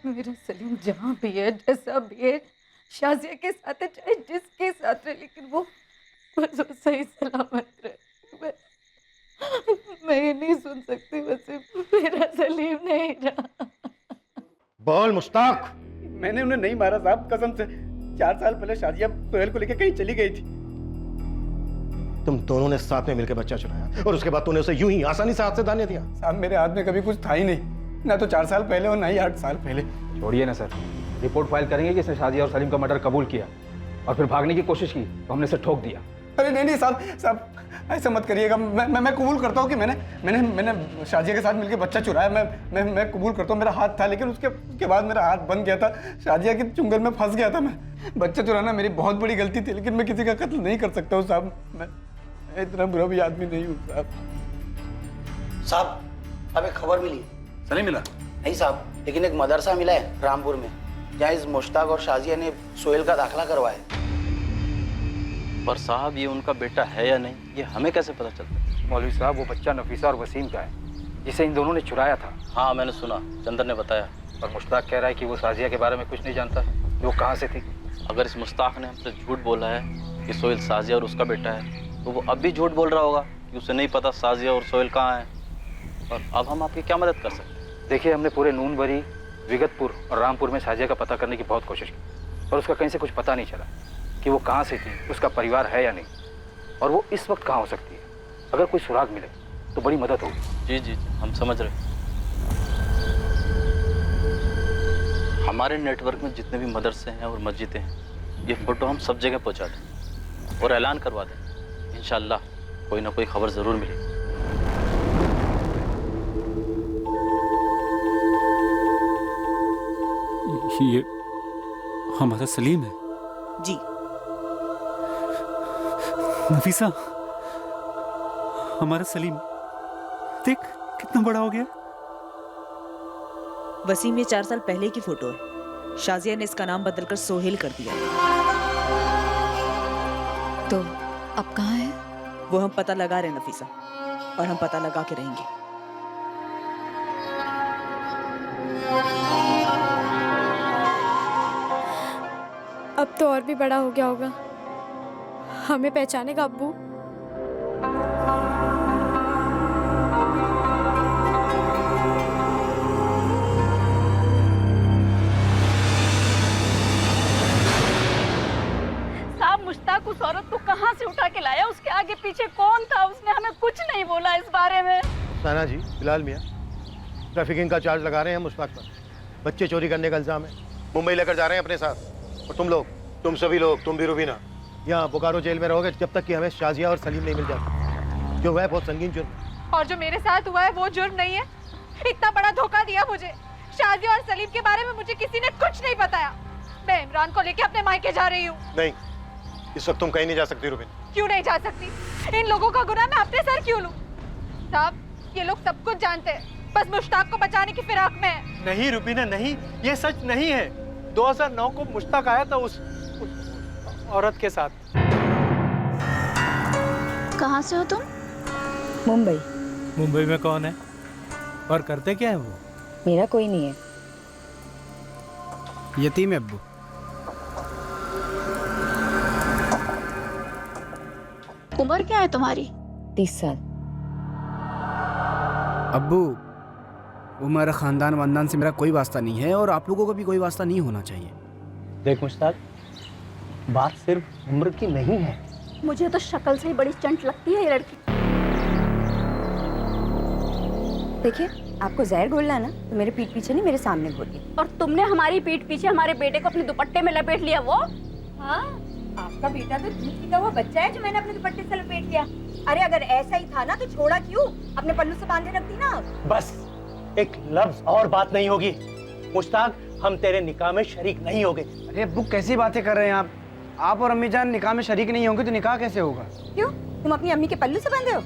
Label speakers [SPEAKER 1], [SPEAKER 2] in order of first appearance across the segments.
[SPEAKER 1] मेरा सलीम जहाँ भी है, जैसा भी है, शाजिया के साथ है, चाहे जिसके साथ है, लेकिन वो बस वो सही सलामत रहे। मैं ये नहीं सुन सकती, वसीम, मेरा सलीम नहीं रहा।
[SPEAKER 2] बोल मुश्ताक।
[SPEAKER 3] मैंने उन्हें नहीं मारा साहब, कसम से। 4 साल पहले शाजिया सोहेल को लेकर कहीं चली गई थी।
[SPEAKER 2] तुम दोनों ने साथ में मिलकर बच्चा चुराया और उसके बाद तूने उसे यूं ही आसानी से हाथ से दाने दिया।
[SPEAKER 3] साहब मेरे हाथ में कभी कुछ था ही नहीं, ना तो 4 साल पहले और ना ही 8 साल पहले।
[SPEAKER 4] छोड़िए ना सर, रिपोर्ट फाइल करेंगे कि इसने शाजिया और सलीम का मर्डर कबूल किया और फिर भागने की कोशिश की तो हमने इसे ठोक दिया।
[SPEAKER 3] अरे नहीं नहीं साहब ऐसा मत करिएगा। मैं कबूल करता हूँ कि मैंने शाजिया के साथ मिलकर बच्चा चुराया। मैं कबूल करता हूँ, मेरा हाथ था, लेकिन उसके बाद मेरा हाथ बंद गया था। शाजिया के चुंगल में फंस गया था मैं। बच्चा चुराना मेरी बहुत बड़ी गलती थी, लेकिन मैं किसी का कत्ल नहीं कर सकता हूँ साहब। मैं इतना बुरा भी आदमी नहीं हूँ साहब।
[SPEAKER 5] साहब अब एक खबर मिली।
[SPEAKER 3] सही मिला?
[SPEAKER 5] नहीं साहब, लेकिन एक मदरसा मिला है रामपुर में, जहाँ इस मुश्ताक और शाजिया ने सोहेल का दाखिला करवाया।
[SPEAKER 6] पर साहब ये उनका बेटा है या नहीं, ये हमें कैसे पता चलता?
[SPEAKER 4] मौलवी साहब, वो बच्चा नफीसा और वसीम का है जिसे इन दोनों ने चुराया था।
[SPEAKER 6] हाँ मैंने सुना, चंदर ने बताया।
[SPEAKER 4] और मुश्ताक कह रहा है कि वो शाजिया के बारे में कुछ नहीं जानता, वो कहाँ से थी।
[SPEAKER 6] अगर इस मुश्ताक ने हमसे झूठ बोला है कि सोहेल शाजिया और उसका बेटा है, तो वो अब भी झूठ बोल रहा होगा कि उसे नहीं पता शाजिया और सोहेल कहाँ है। और अब हम आपकी क्या मदद कर सकते हैं?
[SPEAKER 4] देखिए, हमने पूरे नूनबरी, विगतपुर और रामपुर में शाजिया का पता करने की बहुत कोशिश की, पर उसका कहीं से कुछ पता नहीं चला कि वो कहाँ से थी, उसका परिवार है या नहीं, और वो इस वक्त कहाँ हो सकती है। अगर कोई सुराग मिले तो बड़ी मदद होगी।
[SPEAKER 6] जी जी हम समझ रहे हैं। हमारे नेटवर्क में जितने भी मदरसे हैं और मस्जिदें हैं, ये फोटो हम सब जगह पहुंचा दें और ऐलान करवा दें। इंशाल्लाह कोई ना कोई खबर ज़रूर मिलेगी।
[SPEAKER 7] ये हमारा सलीम है?
[SPEAKER 8] जी।
[SPEAKER 7] नफीसा, हमारा सलीम देख कितना बड़ा हो गया।
[SPEAKER 8] वसीम ये 4 साल पहले की फोटो है। शाजिया ने इसका नाम बदलकर सोहेल कर दिया।
[SPEAKER 9] तो अब कहाँ है?
[SPEAKER 8] वो हम पता लगा रहे हैं नफीसा, और हम पता लगा के रहेंगे।
[SPEAKER 10] अब तो और भी बड़ा हो गया होगा, हमें पहचानेगा अब्बू।
[SPEAKER 1] साहब मुश्ताक उस औरत को कहाँ से उठा के लाया? उसके आगे पीछे कौन था? उसने हमें कुछ नहीं बोला इस बारे में।
[SPEAKER 2] साना जी, बिलाल मियाँ, ट्रैफिकिंग का चार्ज लगा रहे हैं मुश्ताक पर। बच्चे चोरी करने का इल्जाम है, मुंबई लेकर जा रहे हैं अपने साथ। और तुम लोग, तुम सभी लोग, तुम भी रुबीना, यहाँ बोकारो जेल में रहोगे जब तक कि हमें शाजिया और सलीम नहीं मिल जाते। जो है बहुत संगीन जुर्म।
[SPEAKER 10] और जो मेरे साथ हुआ है वो जुर्म नहीं है। इतना बड़ा धोखा दिया मुझे। शाजिया और सलीम के बारे में मुझे किसी ने कुछ नहीं बताया। मैं इमरान को लेके अपने मायके जा रही हूँ।
[SPEAKER 2] नहीं, इस वक्त तुम कहीं नहीं जा सकती रुबीन।
[SPEAKER 10] क्यों नहीं जा सकती? इन लोगों का गुनाह मैं अपने सर क्यों लूं? साहब, ये लोग सब कुछ जानते हैं, बस मुश्ताक को बचाने की फिराक में है।
[SPEAKER 3] नहीं रुबीना नहीं, ये सच नहीं है। 2009 को मुश्ताक आया था उस औरत के साथ।
[SPEAKER 9] कहाँ से हो तुम?
[SPEAKER 8] मुंबई।
[SPEAKER 11] मुंबई में कौन है और करते क्या है वो?
[SPEAKER 8] मेरा कोई नहीं है।
[SPEAKER 11] यतीम है अब्बू।
[SPEAKER 9] उम्र क्या है तुम्हारी?
[SPEAKER 8] 30 साल।
[SPEAKER 11] अब्बू, वो मेरा खानदान वानदान से मेरा कोई वास्ता नहीं है और आप लोगों का भी कोई वास्ता नहीं होना चाहिए।
[SPEAKER 3] देख मुश्ताक, बात सिर्फ उम्र की नहीं है।
[SPEAKER 9] मुझे तो शक्ल से ही बड़ी चंट लगती है ये लड़की।
[SPEAKER 10] देखिए, आपको जहर घोलना है ना, तो मेरे पीठ पीछे नहीं, मेरे सामने घोलिए।
[SPEAKER 9] और तुमने हमारी पीठ पीछे हमारे बेटे को अपने दुपट्टे में लपेट लिया। वो
[SPEAKER 10] हाँ, आपका बेटा तो दूध पीता हुआ बच्चा है जो मैंने अपने दुपट्टे से लपेट लिया। अरे अगर ऐसा ही था ना तो छोड़ा क्यों? अपने पल्लू से बांधे रखती ना।
[SPEAKER 3] बस एक लफ्ज और बात नहीं होगी। मुश्ताक, हम तेरे निकाह में शरीक नहीं होंगे।
[SPEAKER 11] अरे अब्बू, कैसी बातें कर रहे हैं आप और अम्मी जान निकाह में शरीक नहीं होंगे तो निकाह कैसे होगा?
[SPEAKER 10] क्यों? तुम अपनी अम्मी के पल्लू से बंधे हो?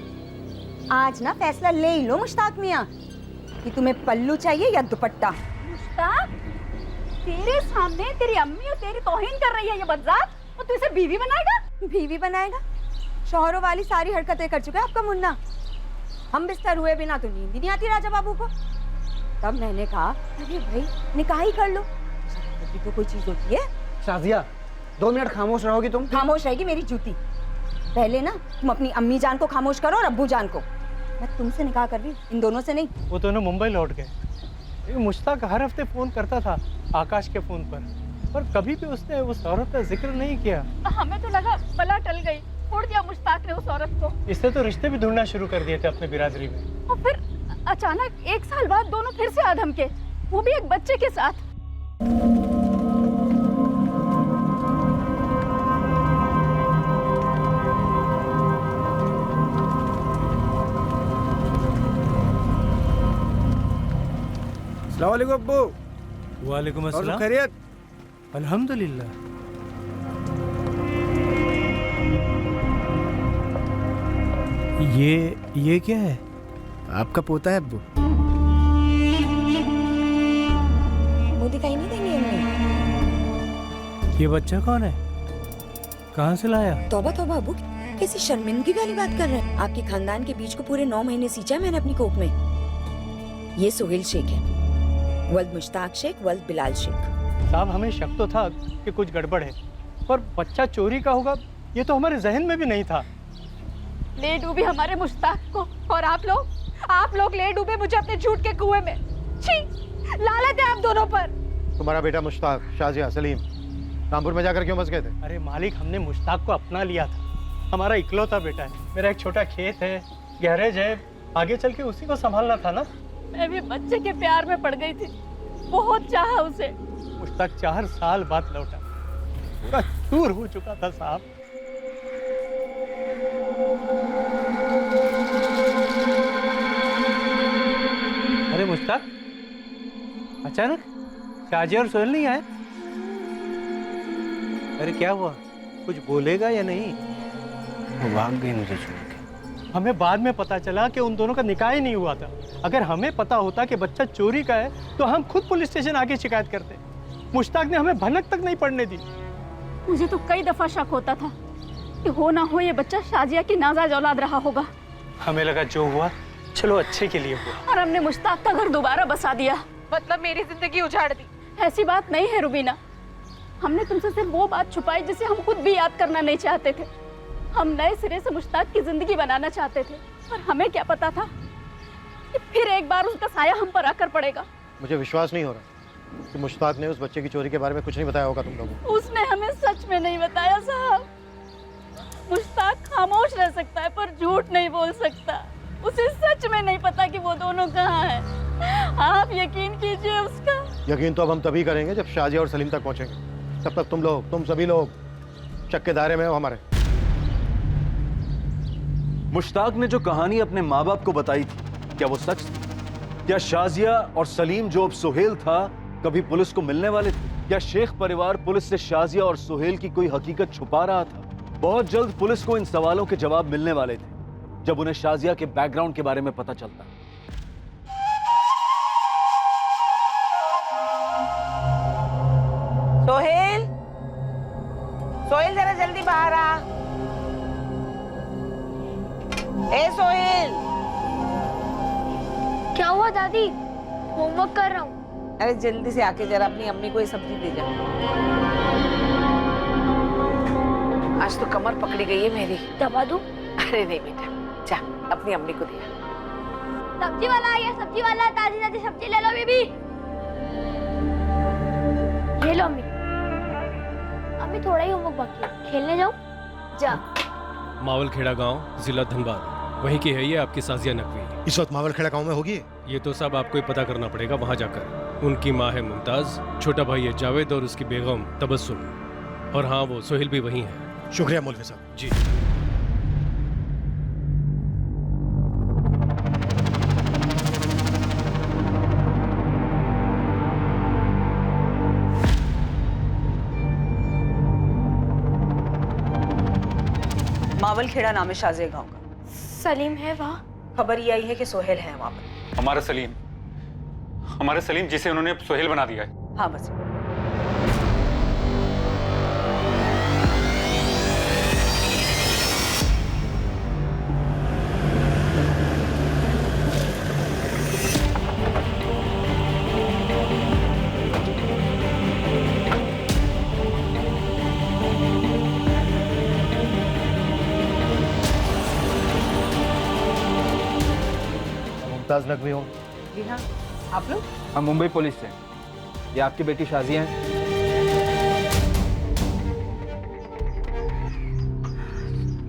[SPEAKER 10] आज ना फैसला ले ही लो मुश्ताक मियाँ कि तुम्हें पल्लू चाहिए या दुपट्टा।
[SPEAKER 9] मुश्ताक, तेरे सामने तेरी अम्मी और तेरी तौहीन कर रही है ये बदजात, और तू इसे बीवी बनाएगा?
[SPEAKER 10] बीवी बनाएगा? शौहरों वाली सारी हरकतें कर चुका है आपका मुन्ना। हम बिस्तर हुए बिना तो नींद ही नहीं आती राजा बाबू को।
[SPEAKER 9] तब मैंने कहा अरे भाई निकाह ही कर लो, भी तो कोई चीज होती है।
[SPEAKER 11] शाजिया 2 मिनट खामोश रहोगी तुम?
[SPEAKER 9] खामोश रहेगी मेरी जूती। पहले ना तुम अपनी अम्मी जान को खामोश करो और अब्बू जान को। मैं तुमसे निकाह कर रही हूँ, इन दोनों से नहीं।
[SPEAKER 12] वो दोनों मुंबई लौट गए। मुश्ताक हर हफ्ते फोन करता था आकाश के फोन पर कभी भी उसने उस औरत का जिक्र नहीं किया।
[SPEAKER 10] हमें तो लगा बला टल गई, छोड़ दिया मुश्ताक ने उस औरत को।
[SPEAKER 12] इसने तो रिश्ते भी ढूंढना शुरू कर दिए थे अपने बिरादरी में।
[SPEAKER 10] और फिर अचानक 1 साल बाद दोनों फिर से आ धमके, वो भी एक बच्चे के साथ।
[SPEAKER 11] अस्सलाम वालेकुम अब्बू।
[SPEAKER 12] वालेकुम
[SPEAKER 11] और सब
[SPEAKER 12] अस्सलाम।
[SPEAKER 11] खैरियत?
[SPEAKER 12] अल्हम्दुलिल्लाह। ये क्या है?
[SPEAKER 11] आपका पोता है अब्बू।
[SPEAKER 9] मुँह दिखाई नहीं देंगे इनमें।
[SPEAKER 12] ये बच्चा कौन है? कहाँ से लाया?
[SPEAKER 9] तौबा तौबा अब्बू, कैसी शर्मिंदगी वाली बात कर रहे हैं। आपके खानदान के बीच को पूरे 9 महीने सींचा मैंने अपनी कोख में। ये सोहेल शेख है, वल्द मुश्ताक शेख, वल्द बिलाल शेख।
[SPEAKER 12] साहब हमें शक तो था कि कुछ गड़बड़ है, पर बच्चा चोरी का होगा ये तो हमारे जहन में भी नहीं था।
[SPEAKER 10] ले डूबी हमारे मुश्ताक को, और आप लोग ले डूबे मुझे अपने झूठ के कुएं में। छी, लालत है आप दोनों पर।
[SPEAKER 2] तुम्हारा बेटा मुश्ताक, शाजिया, सलीम रामपुर में जाकर क्यों बस गए थे?
[SPEAKER 12] अरे मालिक, हमने मुश्ताक को अपना लिया था, हमारा इकलौता बेटा है। मेरा एक छोटा खेत है, गैरेज है, आगे चल के उसी को संभालना था ना।
[SPEAKER 10] मैं भी बच्चे के प्यार में पड़ गई थी, बहुत चाहा उसे।
[SPEAKER 12] मुश्ताक 4 साल बाद लौटा, पूरा चूर हो चुका था साहब। अरे मुश्ताक, अचानक शाजिया और सोहेल नहीं आए? अरे क्या हुआ, कुछ बोलेगा या नहीं?
[SPEAKER 3] वो भाग गई मुझे छोड़ के।
[SPEAKER 12] हमें बाद में पता चला कि उन दोनों का निकाह ही नहीं हुआ था। अगर हमें पता होता कि बच्चा चोरी का है तो हम खुद पुलिस स्टेशन आके शिकायत करते। मुश्ताक ने हमें भनक तक नहीं पड़ने दी।
[SPEAKER 10] मुझे तो कई दफा शक होता था कि हो ना हो ये बच्चा शाजिया की नाजायज औलाद रहा होगा।
[SPEAKER 12] हमें लगा जो हुआ चलो अच्छे के लिए हुआ,
[SPEAKER 10] और हमने मुश्ताक का घर दोबारा बसा दिया, मतलब मेरी जिंदगी उजाड़ दी। ऐसी बात नहीं है रुबीना, हमने तुमसे सिर्फ वो बात छुपाई जिसे हम खुद भी याद करना नहीं चाहते थे। हम नए सिरे से मुश्ताक की जिंदगी बनाना चाहते थे, और हमें क्या पता था कि फिर एक बार उसका साया हम पर आकर पड़ेगा।
[SPEAKER 2] मुझे विश्वास नहीं हो रहा कि मुश्ताक ने उस बच्चे की चोरी के बारे में कुछ नहीं बताया होगा तुम लोगों को।
[SPEAKER 10] उसने हमें सच में नहीं बताया साहब। मुश्ताक खामोश रह सकता है पर झूठ नहीं बोल सकता। उसे सच में नहीं पता कि वो दोनों कहाँ हैं। आप यकीन कीजिए उसका।
[SPEAKER 2] यकीन तो अब हम तभी करेंगे जब शाजिया और सलीम तक पहुंचेंगे। तब तक तुम सभी लोग शक के दायरे में हो हमारे।
[SPEAKER 13] मुश्ताक ने जो कहानी अपने माँ बाप को बताई थी, क्या वो सच थी? क्या शाजिया और सलीम जो अब सोहेल था कभी पुलिस को मिलने वाले थे? क्या शेख परिवार पुलिस से शाजिया और सोहेल की कोई हकीकत छुपा रहा था? बहुत जल्द पुलिस को इन सवालों के जवाब मिलने वाले थे जब उन्हें शाजिया के बैकग्राउंड के बारे में पता चलता।
[SPEAKER 14] सोहेल, सोहेल जरा जल्दी बाहर आ। ए सोहेल।
[SPEAKER 15] क्या हुआ दादी? होमवर्क कर रहा हूँ।
[SPEAKER 14] अरे जल्दी से आके जरा अपनी अम्मी को ये सब्जी दे जा। आज तो कमर पकड़ी गई है मेरी।
[SPEAKER 15] दबा दूँ?
[SPEAKER 14] अरे नहीं बेटा, जा अपनी अम्मी को दे।
[SPEAKER 15] सब्जी वाला आ गया, सब्जी वाला। ताजी ताजी सब्जी ले लो बेबी। ये लो अम्मी। अम्मी थोड़ा ही होमवर्क बाकी है, खेलने जाऊँ? जा।
[SPEAKER 16] मावलखेड़ा गांव, जिला धनबाद, वहीं की है ये आपकी साजिया नकवी।
[SPEAKER 2] इस वक्त मावलखेड़ा गांव में होगी?
[SPEAKER 16] ये तो सब आपको ही पता करना पड़ेगा वहां जाकर। उनकी माँ है मुमताज, छोटा भाई है जावेद और उसकी बेगम तबस्सुम। और हाँ, वो सोहेल भी वहीं है।
[SPEAKER 2] शुक्रिया मौलवी साहब।
[SPEAKER 16] जी।
[SPEAKER 8] मावलखेड़ा नाम है शाजिया गांव का।
[SPEAKER 15] सलीम है वहाँ?
[SPEAKER 8] खबर ये आई है कि सोहेल है वहाँ पर।
[SPEAKER 7] हमारा सलीम जिसे उन्होंने सोहेल बना दिया है।
[SPEAKER 8] हाँ बस।
[SPEAKER 2] मुमताज नकवी हो?
[SPEAKER 14] जी हाँ, आप लोग?
[SPEAKER 3] हम मुंबई पुलिस से। ये आपकी बेटी शाजिया है?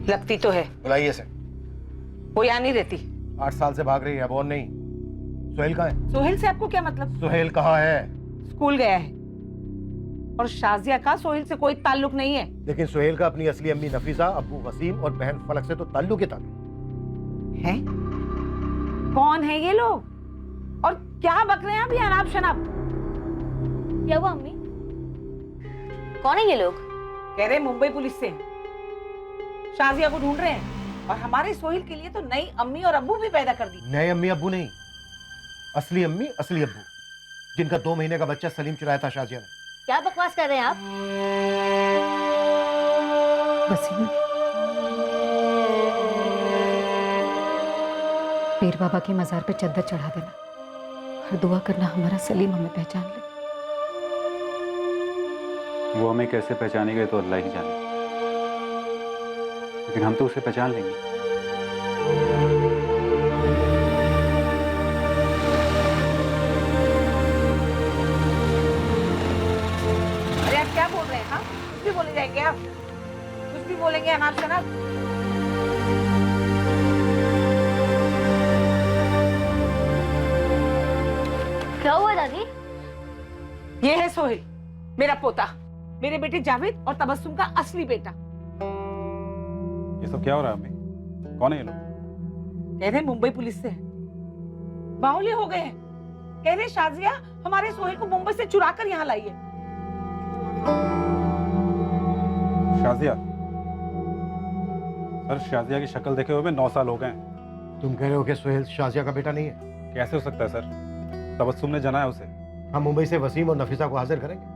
[SPEAKER 14] लगती तो है।
[SPEAKER 2] बुलाइए से।
[SPEAKER 14] वो यहाँ नहीं रहती।
[SPEAKER 2] 8 साल से भाग रही है, अब और नहीं। सुहेल कहाँ है?
[SPEAKER 14] सोहेल से आपको क्या मतलब?
[SPEAKER 2] सुहेल कहाँ है?
[SPEAKER 14] स्कूल गया है। और शाजिया का सोहेल से कोई ताल्लुक नहीं है।
[SPEAKER 2] लेकिन सुहेल का अपनी असली अम्मी नफीसा, अब्बू वसीम और बहन फलक से तो ताल्लुक ही ताल्लुक
[SPEAKER 14] है। कौन है ये लोग और क्या बक रहे हैं अभी अनाप शनाप?
[SPEAKER 15] क्या हुआ अम्मी? कौन है ये लोग?
[SPEAKER 14] कह रहे मुंबई पुलिस से शाजिया को ढूंढ रहे हैं और हमारे सोहेल के लिए तो नई अम्मी और अब्बू भी पैदा कर दी।
[SPEAKER 2] नए अम्मी अब्बू नहीं, असली अम्मी असली अब्बू, जिनका 2 महीने का बच्चा सलीम चुराया था शाजिया ने।
[SPEAKER 15] क्या बकवास कर रहे हैं आप?
[SPEAKER 1] वसीम, पीर बाबा की मजार पे चद्दर चढ़ा देना और दुआ करना हमारा सलीम हमें पहचान ले।
[SPEAKER 7] वो हमें कैसे पहचानेगा तो अल्लाह ही जाने, लेकिन हम तो उसे पहचान लेंगे।
[SPEAKER 14] अरे आप क्या बोल रहे हैं? हाँ, कुछ भी बोले जाएंगे आप? कुछ भी बोलेंगे अनाप शनाप?
[SPEAKER 15] क्या हुआ दादी?
[SPEAKER 14] ये है सोहेल, मेरा पोता, मेरे बेटे जावेद और तबस्सुम का असली बेटा।
[SPEAKER 7] ये सब क्या हो रहा है अम्मी? कौन है ये लोग?
[SPEAKER 14] कह रहे मुंबई पुलिस से हैं। बाहुल्य हो गए हैं। कह रहे शाजिया हमारे सोहेल को मुंबई से चुरा कर यहाँ लाई है।
[SPEAKER 7] शाजिया? सर, शाजिया की शक्ल देखे हुए 9 साल हो गए हैं।
[SPEAKER 2] तुम कह रहे हो कि सुहेल शाजिया का बेटा नहीं है?
[SPEAKER 7] कैसे हो सकता है सर? तबस्सुम ने जना है उसे।
[SPEAKER 2] हम मुंबई से वसीम और नफीसा को हाजिर करेंगे,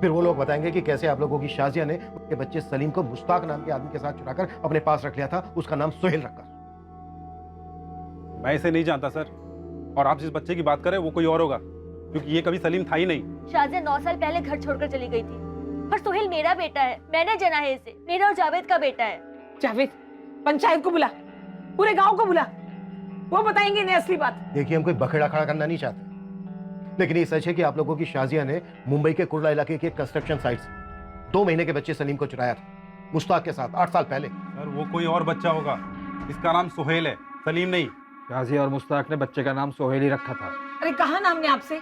[SPEAKER 2] फिर वो लोग बताएंगे कि कैसे आप लोगों की शाजिया ने उनके बच्चे सलीम को मुश्ताक नाम के आदमी के साथ चुराकर अपने पास रख लिया था, उसका नाम सुहेल रखकर।
[SPEAKER 7] मैं इसे नहीं जानता सर, और आप जिस बच्चे की बात कर रहे हैं वो कोई और होगा, क्योंकि ये कभी सलीम था ही नहीं।
[SPEAKER 15] शाजिया 9 साल पहले घर छोड़कर चली गई थी, पर सोहेल मेरा बेटा है, मैंने जना है इसे, मेरा और जावेद का बेटा है।
[SPEAKER 14] जावेद, पंचायत को बुला, पूरे गांव को बुला, वो बताएंगे इन्हें असली बात।
[SPEAKER 2] देखिए, हम कोई बखेड़ा खड़ा करना नहीं चाहते, लेकिन ये सच है कि आप लोगों की शाजिया ने मुंबई के कुर्ला इलाके के कंस्ट्रक्शन साइट से 2 महीने के बच्चे सलीम को चुराया था, मुश्ताक के साथ 8 साल पहले।
[SPEAKER 7] सर, वो कोई और बच्चा होगा, इसका नाम सुहेल है, सलीम नहीं।
[SPEAKER 3] शाजिया और मुश्ताक ने बच्चे का नाम सोहेल ही रखा था।
[SPEAKER 14] अरे कहा ना हमने आपसे,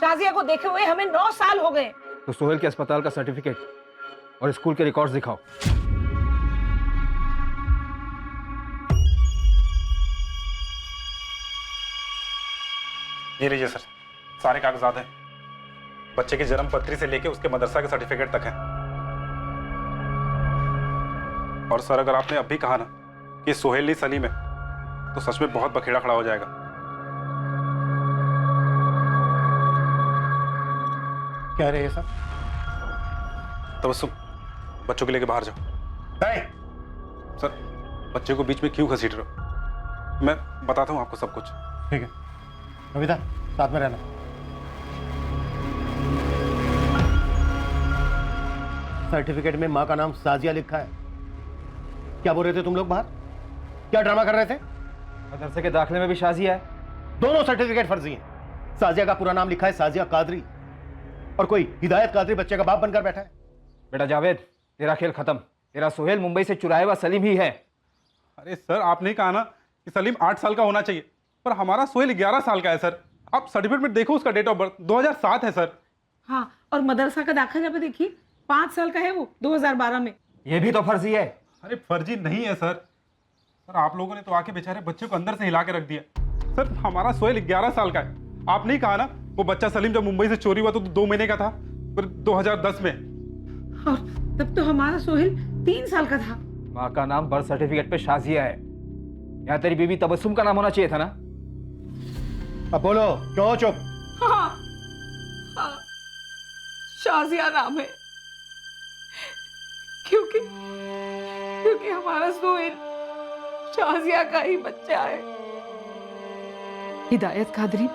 [SPEAKER 14] शाजिया को देखे हुए हमें 9 साल हो गए।
[SPEAKER 3] तो सोहेल के अस्पताल का सर्टिफिकेट और स्कूल के रिकॉर्ड्स दिखाओ।
[SPEAKER 7] ये लीजिए सर, सारे कागजात हैं। बच्चे की जन्म पत्री से लेके उसके मदरसा के सर्टिफिकेट तक है। और सर, अगर आपने अभी कहा ना कि सोहेल नहीं सलीम है, तो सच में बहुत बखेड़ा खड़ा हो जाएगा।
[SPEAKER 2] कह रहे हैं सर?
[SPEAKER 7] तबस्सुम, बच्चों के लेके बाहर जाओ। सर, बच्चे को बीच में क्यों घसीट रहे हो? मैं बताता हूँ आपको सब कुछ।
[SPEAKER 2] ठीक है, कविता साथ में रहना। सर्टिफिकेट में माँ का नाम साजिया लिखा है। क्या बोल रहे थे तुम लोग बाहर? क्या ड्रामा कर रहे थे?
[SPEAKER 3] मदरसे के दाखिले में भी शाजिया है।
[SPEAKER 2] दोनों सर्टिफिकेट फर्जी हैं। साजिया का पूरा नाम लिखा है साजिया कादरी, और कोई हिदायत कादरी बच्चे का बाप बनकर बैठा है।
[SPEAKER 3] बेटा जावेद, तेरा खेल खत्म। तेरा सोहेल मुंबई से चुराया हुआ सलीम ही है।
[SPEAKER 7] अरे सर, आपने कहा ना कि सलीम 8 साल का होना चाहिए, पर हमारा सोहेल 11 साल का है सर। आप सर्टिफिकेट में देखो, उसका डेट ऑफ बर्थ 2007 है सर।
[SPEAKER 14] हाँ, और मदरसा का दाखिला भी देखिए, 5 साल का है वो, 2012 में।
[SPEAKER 3] ये भी तो फर्जी है।
[SPEAKER 7] अरे फर्जी नहीं है सर। सर, आप लोगों ने तो आके बेचारे बच्चे को अंदर से हिला के रख दिया। सर, हमारा सोहेल 11 साल का है। आप नहीं कहा ना वो बच्चा सलीम जब मुंबई से चोरी हुआ तो 2 महीने का था, फिर 2010 में।
[SPEAKER 14] और तब तो हमारा सोहेल 3 साल का था।
[SPEAKER 3] माँ का नाम बर्थ सर्टिफिकेट पे शाजिया है। यहाँ तेरी बीवी तबस्सुम का नाम होना चाहिए था ना।
[SPEAKER 2] अब बोलो, क्यों चुप?
[SPEAKER 14] हाँ, हाँ, शाजिया नाम है, क्योंकि हमारा सोहेल शाजिया का ही बच्चा है। हिदायत कादरी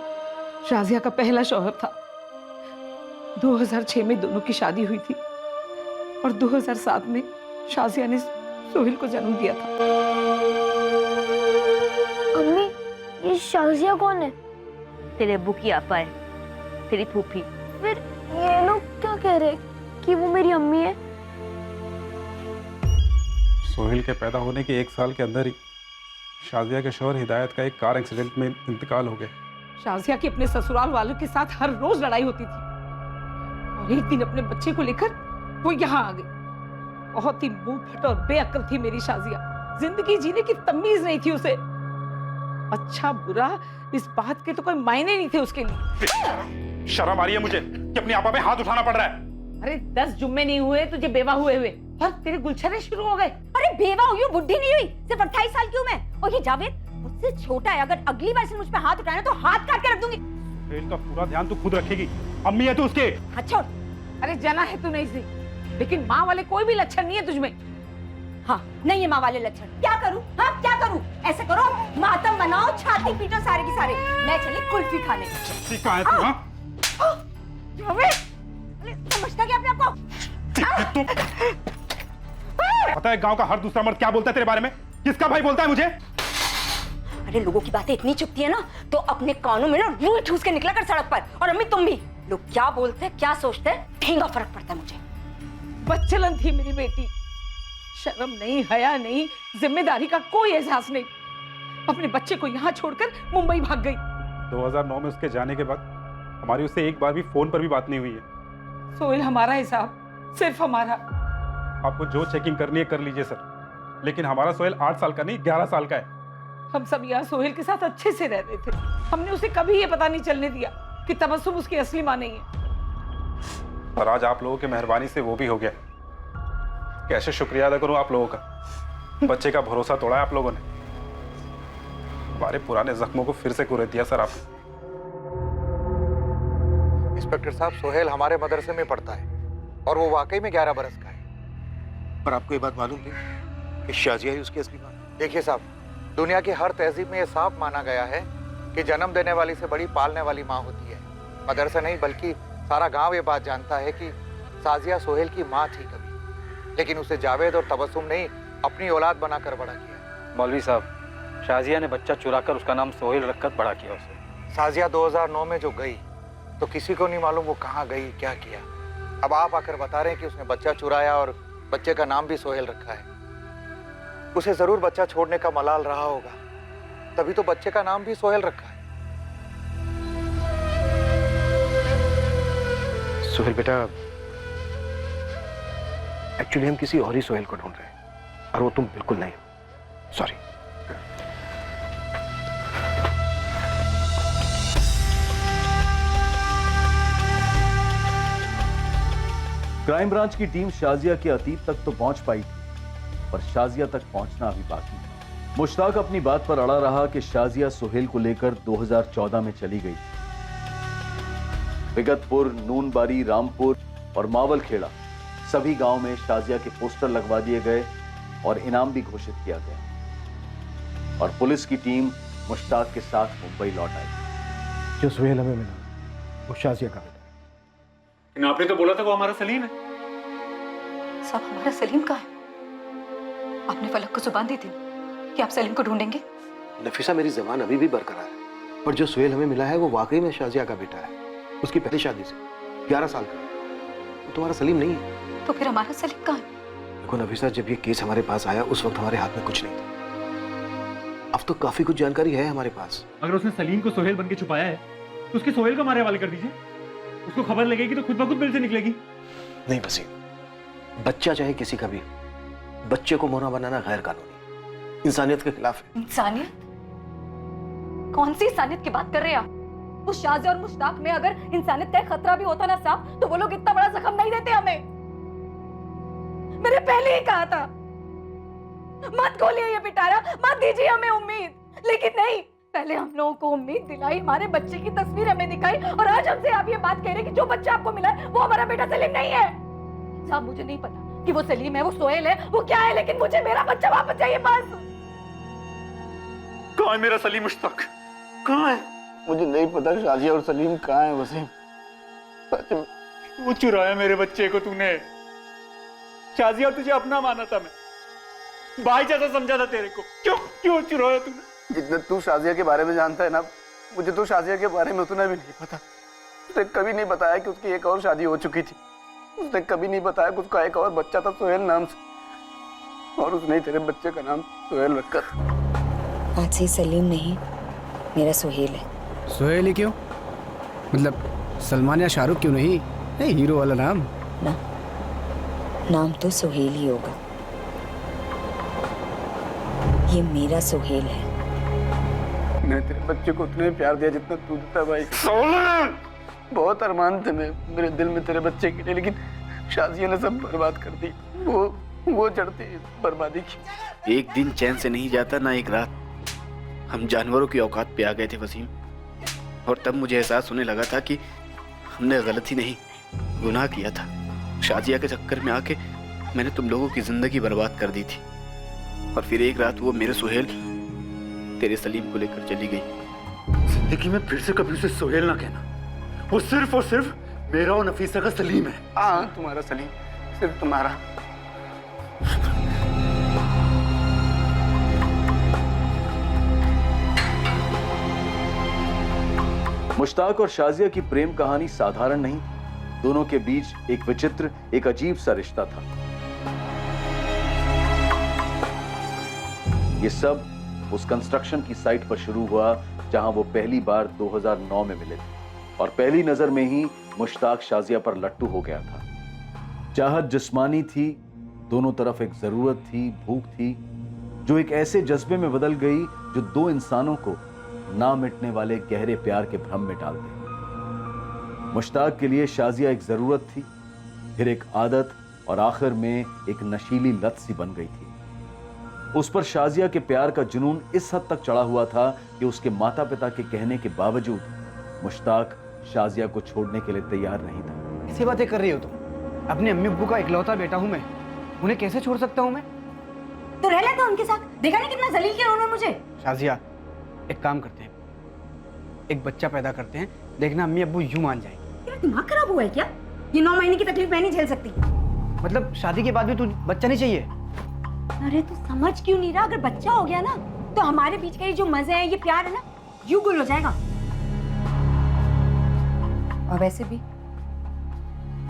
[SPEAKER 14] शाजिया का पहला शौहर था। 2006 में दोनों की शादी हुई थी और 2007 में शाजिया ने सोहेल को जन्म दिया था।
[SPEAKER 15] अम्मी, ये ये शाजिया कौन है?
[SPEAKER 17] तेरे अब्बू की आपा है, तेरी फूफी।
[SPEAKER 15] फिर ये लोग क्या कह रहे कि वो मेरी अम्मी है?
[SPEAKER 7] सोहेल के पैदा होने के 1 साल के अंदर ही शाजिया के शौहर हिदायत का एक कार एक्सीडेंट में इंतकाल हो गया।
[SPEAKER 14] शाजिया की अपने ससुराल वालों के साथ हर रोज लड़ाई होती थी और एक दिन अपने बच्चे को लेकर वो यहाँ आ गई। बहुत ही मुंहफट और बेअक्ल थी मेरी शाजिया, जिंदगी जीने की तमीज नहीं थी उसे। अच्छा बुरा इस बात के तो कोई मायने नहीं थे उसके लिए।
[SPEAKER 7] शर्म आ रही है मुझे कि अपनी आपा पे हाथ उठाना पड़ रहा है।
[SPEAKER 14] अरे 10 जुम्मे नहीं हुए तुझे बेवा हुए और तेरे गुलछरे शुरू हो गए।
[SPEAKER 9] अरे बेवा हुई हूँ, बुढ़ी नहीं हुई, सिर्फ 28 साल की हूँ मैं। और ये जावेद मुझसे छोटा है, अगर अगली बार से मुझ पे हाथ उठाना तो हाथ काट के रख दूंगी।
[SPEAKER 7] सोहेल का पूरा ध्यान तू खुद रखेगी, अम्मी है तू उसके।
[SPEAKER 14] अच्छा अरे जना है तू नहीं सही, लेकिन माँ वाले कोई भी लक्षण नहीं है तुझमें।
[SPEAKER 9] हाँ नहीं है माँ वाले लक्षण। क्या करूँ? हाँ क्या करूँ? ऐसे करो मातम बनाओ, छाती पीटो सारे की सारे, मैं चली कुल्फी खाने।
[SPEAKER 7] कहाँ है तू?
[SPEAKER 9] समझता क्या अपने आप को?
[SPEAKER 7] पता है गांव का हर दूसरा मर्द क्या बोलता है तेरे बारे में? किसका भाई बोलता है मुझे?
[SPEAKER 9] अरे लोगों की बातें इतनी चुभती है ना तो अपने कानों में ना रूई ठूस के निकला कर सड़क पर। और अम्मी तुम भी, लोग क्या बोलते हैं क्या सोचते हैं ठेंगा फर्क पड़ता है मुझे।
[SPEAKER 14] बच्चलन थी मेरी बेटी, शर्म नहीं, हया नहीं, जिम्मेदारी का कोई एहसास नहीं। अपने बच्चे को यहाँ छोड़कर मुंबई भाग गई।
[SPEAKER 7] 2009 में उसके जाने के बाद हमारी उससे एक बार भी फोन पर भी बात नहीं हुई है।
[SPEAKER 14] सोहेल हमारा हिसाब, सिर्फ हमारा।
[SPEAKER 7] आपको जो चेकिंग करनी है कर लीजिए सर, लेकिन हमारा सोहेल 8 साल का नहीं 11 साल का है।
[SPEAKER 14] हम सब यहाँ सोहेल के साथ अच्छे से रह रहे थे, हमने उसे कभी ये पता नहीं चलने दिया कि तबस्सुम उसकी असली माँ नहीं है।
[SPEAKER 7] और आज आप लोगों की मेहरबानी से वो भी हो गया। कैसे शुक्रिया अदा करूं आप लोगों का, बच्चे का भरोसा तोड़ा है आप लोगों ने। हमारे पुराने जख्मों को फिर से कुरेद दिया सर आपने।
[SPEAKER 18] इंस्पेक्टर साहब, सोहेल हमारे मदरसे में पढ़ता है और वो वाकई में 11 बरस का है।
[SPEAKER 2] पर आपको ये बात मालूम थी कि शाजिया ही उसकी असली मां है?
[SPEAKER 18] देखिए साहब, दुनिया की हर तहजीब में ये साफ माना गया है कि जन्म देने वाली से बड़ी पालने वाली माँ होती है। मदरसा नहीं बल्कि सारा गांव ये बात जानता है कि शाजिया सोहेल की माँ थी कभी, लेकिन उसे जावेद और तबस्सुम नहीं अपनी औलाद बनाकर बड़ा किया।
[SPEAKER 4] मौलवी साहब, शाजिया ने बच्चा चुराकर उसका नाम सोहेल रखकर बड़ा किया उसे।
[SPEAKER 18] शाजिया 2009 में जो गई तो किसी को नहीं मालूम वो कहाँ गई, क्या किया। अब आप आकर बता रहे हैं कि उसने बच्चा चुराया और बच्चे का नाम भी सोहेल रखा है। उसे जरूर बच्चा छोड़ने का मलाल रहा होगा, तभी तो बच्चे का नाम भी सोहेल रखा है।
[SPEAKER 2] सोहेल बेटा, एक्चुअली हम किसी और ही सोहेल को ढूंढ रहे हैं और वो तुम बिल्कुल नहीं हो। सॉरी।
[SPEAKER 13] क्राइम ब्रांच की टीम शाजिया के अतीत तक तो पहुंच पाई थी, पर शाजिया तक पहुंचना अभी बाकी है। मुश्ताक अपनी बात पर अड़ा रहा कि शाजिया सोहेल को लेकर 2014 में चली गई। विगतपुर, नूनबारी, रामपुर और मावलखेड़ा सभी गांव में शाजिया के पोस्टर लगवा दिए गए और इनाम भी घोषित किया गया और पुलिस की टीम मुश्ताक के साथ मुंबई लौट आई।
[SPEAKER 2] जो सोहेल हमें मिला वो शाजिया का बेटा है।
[SPEAKER 7] आपने तो बोला था वो हमारा सलीम है।
[SPEAKER 1] सब हमारा सलीम कहाँ है? आपने फलक को जुबान दी थी कि आप सलीम को ढूंढेंगे।
[SPEAKER 2] नफीसा, मेरी जबान अभी भी बरकरार है, पर जो सोहेल हमें मिला है वो वाकई में शाजिया का बेटा है। उसकी पहली शादी से 11 साल का। वो तुम्हारा सलीम नहीं है।
[SPEAKER 1] तो फिर हमारा सलीम कहाँ है?
[SPEAKER 2] देखो नफीसा, जब ये केस हमारे पास आया उस वक्त हमारे हाथ में कुछ नहीं था। अब तो काफी कुछ जानकारी है हमारे पास।
[SPEAKER 12] अगर उसने सलीम को सोहेल बन के छुपाया है तो उसके सोहेल को हमारे हवाले कर दीजिए। उसको खबर लगेगी तो खुद ब खुद बिल से निकलेगी।
[SPEAKER 2] नहीं वसीम, बच्चा चाहे किसी का भी, बच्चे को मोना बनाना गैर कानूनी, इंसानियत के खिलाफ है।
[SPEAKER 1] इंसानियत? कौन सी इंसानियत की बात कर रहे हैं आप? उस शाजिया और मुश्ताक में अगर इंसानियत का खतरा भी होता ना साहब, तो वो लोग इतना बड़ा जख्म नहीं देते हमें। मैंने पहले ही कहा था मत खोलिए ये पिटारा, मत दीजिए हमें उम्मीद, लेकिन नहीं, पहले हम लोगों को उम्मीद दिलाई, हमारे बच्चे की तस्वीर हमें दिखाई और आज हमसे आप ये बात कह रहे हैं कि जो बच्चा आपको मिला है वो हमारा बेटा सलीम नहीं है। साहब मुझे नहीं पता कि वो सलीम है, वो सोहेल है, वो क्या है, लेकिन मुझे मेरा बच्चा वापस चाहिए बस।
[SPEAKER 7] कहाँ है मेरा सलीम? मुश्ताक कहाँ है?
[SPEAKER 3] मुझे नहीं पता शाजिया और सलीम कहाँ है वसीम। सच में
[SPEAKER 12] वो चुराया मेरे बच्चे को तूने। शाजिया तुझे अपना माना था, मैं भाई जैसा समझा था तेरे को। क्यों चुराया तूने?
[SPEAKER 3] जितना तू शाजिया के बारे में जानता है ना, मुझे तो शाजिया के बारे में उतना भी नहीं पता। उसने कभी नहीं बताया कि उसकी एक और शादी हो चुकी थी। उसने कभी नहीं बताया कि उसका एक और बच्चा था सोहेल नाम से, और उसने तेरे बच्चे का नाम सोहेल रखा था।
[SPEAKER 9] आज से सलीम नहीं, मेरा सोहेल है।
[SPEAKER 11] सोहेल ही क्यों? मतलब सलमान या शाहरुख क्यों नहीं? हीरो वाला नाम
[SPEAKER 9] ना, नाम तो सोहेल ही होगा। ये मेरा सोहेल है।
[SPEAKER 3] मैंने तेरे बच्चे को उतने प्यार दिया जितना तू देता भाई। बहुत अरमान थे मेरे दिल में तेरे बच्चे के लिए, लेकिन शाजिया ने सब बर्बाद कर दी। वो चढ़ती बर्बादी की।
[SPEAKER 11] एक दिन चैन से नहीं जाता ना एक रात। हम जानवरों की औकात पे आ गए थे वसीम, और तब मुझे एहसास होने लगा था कि हमने गलती नहीं, गुनाह किया था। शाजिया के चक्कर में आके मैंने तुम लोगों की जिंदगी बर्बाद कर दी थी, और फिर एक रात वो मेरे सोहेल तेरे सलीम को लेकर चली गई।
[SPEAKER 13] जिंदगी में फिर से कभी उसे सोहेल ना कहना। वो सिर्फ और सिर्फ मेरा और नफीसा का सलीम है।
[SPEAKER 3] हाँ, तुम्हारा सलीम, सिर्फ तुम्हारा।
[SPEAKER 6] मुश्ताक और शाजिया की प्रेम कहानी साधारण नहीं, दोनों के बीच एक विचित्र, एक अजीब सा रिश्ता था। ये सब उस कंस्ट्रक्शन की साइट पर शुरू हुआ जहां वो पहली बार 2009 में मिले थे, और पहली नजर में ही मुश्ताक शाजिया पर लट्टू हो गया था। चाहत जिस्मानी थी, दोनों तरफ एक जरूरत थी, भूख थी, जो एक ऐसे जज्बे में बदल गई जो दो इंसानों को ना मिटने वाले गहरे प्यार के भ्रम में डाल दे। मुश्ताक के लिए शाजिया एक जरूरत थी, फिर एक आदत, और आखिर में एक नशीली लत सी बन गई थी। उस पर शाजिया के प्यार का जुनून इस हद तक चढ़ा हुआ था कि उसके माता पिता के कहने के बावजूद मुश्ताक शाजिया को छोड़ने के लिए तैयार नहीं था।
[SPEAKER 11] ऐसी बातें कर रही हो तुम? अपने अम्मी अब्बू का इकलौता बेटा हूं मैं, उन्हें कैसे छोड़ सकता हूं मैं?
[SPEAKER 9] तो रह लेता उनके साथ, देखा नहीं कितना जलील किया उन्होंने मुझे।
[SPEAKER 11] शाजिया, एक काम करते हैं, एक बच्चा पैदा करते हैं, देखना अम्मी अब्बू यूं मान जाएंगे।
[SPEAKER 9] तेरा दिमाग खराब हुआ है क्या? ये 9 महीने की तकलीफ मैं नहीं झेल सकती।
[SPEAKER 11] मतलब शादी के बाद भी तू बच्चा नहीं चाहिए?
[SPEAKER 9] अरे तू समझ क्यों नहीं रहा? अगर बच्चा हो गया ना तो हमारे बीच का ये जो मजे हैं, ये प्यार है ना, यूं गुल हो जाएगा। और वैसे भी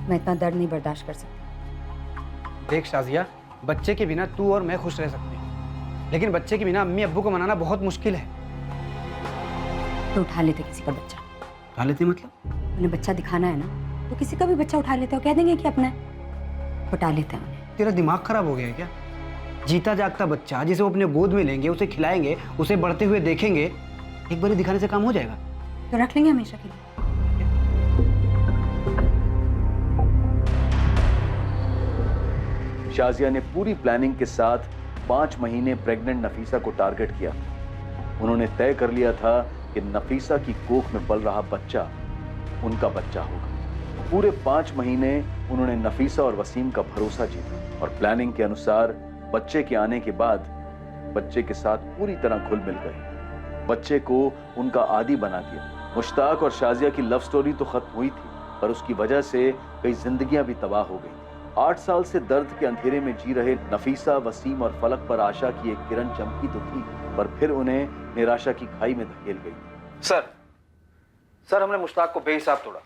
[SPEAKER 9] मैं इतना दर्द नहीं बर्दाश्त कर सकती।
[SPEAKER 11] देख शाजिया, बच्चे के बिना तू और मैं खुश रह सकते हैं, लेकिन बच्चे के बिना अम्मी अब्बू को मनाना बहुत मुश्किल है।
[SPEAKER 9] तो उठा लेते किसी का बच्चा।
[SPEAKER 11] उठा लेते मतलब?
[SPEAKER 9] उन्हें बच्चा दिखाना है ना, तो किसी का भी बच्चा उठा लेते हो, कह देंगे कि अपना है, उठा लेते हैं उन्हें।
[SPEAKER 11] तेरा दिमाग खराब हो गया है क्या? जीता जागता बच्चा जिसे वो अपने गोद में लेंगे, उसे खिलाएंगे, उसे बढ़ते हुए देखेंगे, एक बार दिखाने से काम हो जाएगा?
[SPEAKER 9] तो रख लेंगे हमेशा के लिए।
[SPEAKER 6] शाजिया ने पूरी प्लानिंग के साथ 5 महीने प्रेग्नेंट नफीसा को टारगेट किया। उन्होंने तय कर लिया था कि नफीसा की कोख में पल रहा बच्चा उनका बच्चा होगा। पूरे 5 महीने उन्होंने नफीसा और वसीम का भरोसा जीता, और प्लानिंग के अनुसार बच्चे के आने के बाद बच्चे के साथ पूरी तरह घुल मिल गए, बच्चे को उनका आदी बना दिया। मुश्ताक और शाजिया की लव स्टोरी तो खत्म हुई थी, पर उसकी वजह से कई जिंदगियां भी तबाह हो गई। 8 साल से दर्द के अंधेरे में जी रहे नफीसा, वसीम और फलक पर आशा की एक किरण चमकी तो थी, पर फिर उन्हें निराशा की खाई में धकेल गई।
[SPEAKER 4] सर हमने मुश्ताक को बेहिसाब तोड़ा,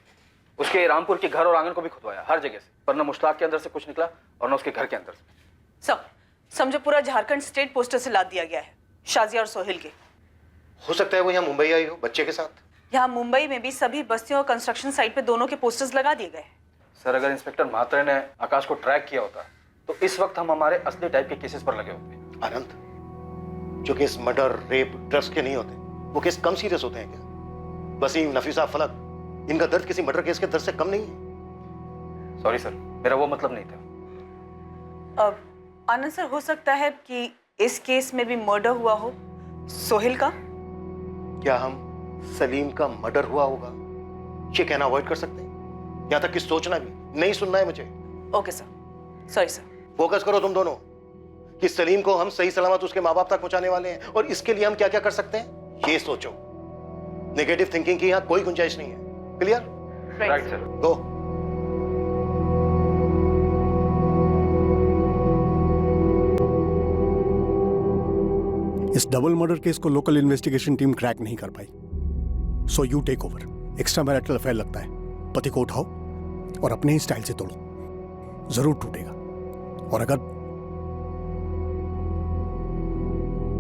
[SPEAKER 4] उसके रामपुर के घर और आंगन को भी खुदवाया, हर जगह से, पर न मुश्ताक के अंदर से कुछ निकला और न उसके घर के अंदर से।
[SPEAKER 8] सब समझो पूरा झारखंड स्टेट पोस्टर से लाद दिया गया है शाजिया और सोहेल के।
[SPEAKER 2] हो सकता है वो यहाँ मुंबई आई हो बच्चे के साथ।
[SPEAKER 8] यहाँ मुंबई में भी सभी बस्तियों और कंस्ट्रक्शन साइट पे दोनों के पोस्टर्स लगा दिए गए।
[SPEAKER 4] सर अगर इंस्पेक्टर म्हात्रे ने आकाश को ट्रैक किया होता तो इस वक्त हम हमारे असली टाइप के केसेस पर लगे होते।
[SPEAKER 2] आनंद, जो केस मर्डर, रेप, ड्रग्स के नहीं होते, वो केस कम सीरियस होते हैं क्या? वसीम, नफीसा, फलक, इनका दर्द किसी मर्डर केस के दर्द से कम नहीं है।
[SPEAKER 4] सॉरी सर, मेरा वो मतलब नहीं था।
[SPEAKER 8] अब आनंद सर, हो सकता है कि इस केस में भी मर्डर हुआ हो सोहेल का।
[SPEAKER 2] क्या हम सलीम का मर्डर हुआ होगा ये कहना अवॉइड कर सकते हैं? यहाँ तक कि सोचना भी नहीं, सुनना है मुझे।
[SPEAKER 8] Okay sir, sorry sir.
[SPEAKER 2] Focus करो तुम दोनों कि सलीम को हम सही सलामत उसके माँ बाप तक पहुंचाने वाले हैं, और इसके लिए हम क्या क्या कर सकते हैं ये सोचो। नेगेटिव थिंकिंग की यहाँ कोई गुंजाइश नहीं है। क्लियर?
[SPEAKER 4] Right sir.
[SPEAKER 2] गो।
[SPEAKER 19] इस डबल मर्डर केस को लोकल इन्वेस्टिगेशन टीम क्रैक नहीं कर पाई। So you take over. Extra marital affair लगता है, पति को उठाओ और अपने ही स्टाइल से तोड़ो, जरूर टूटेगा। और अगर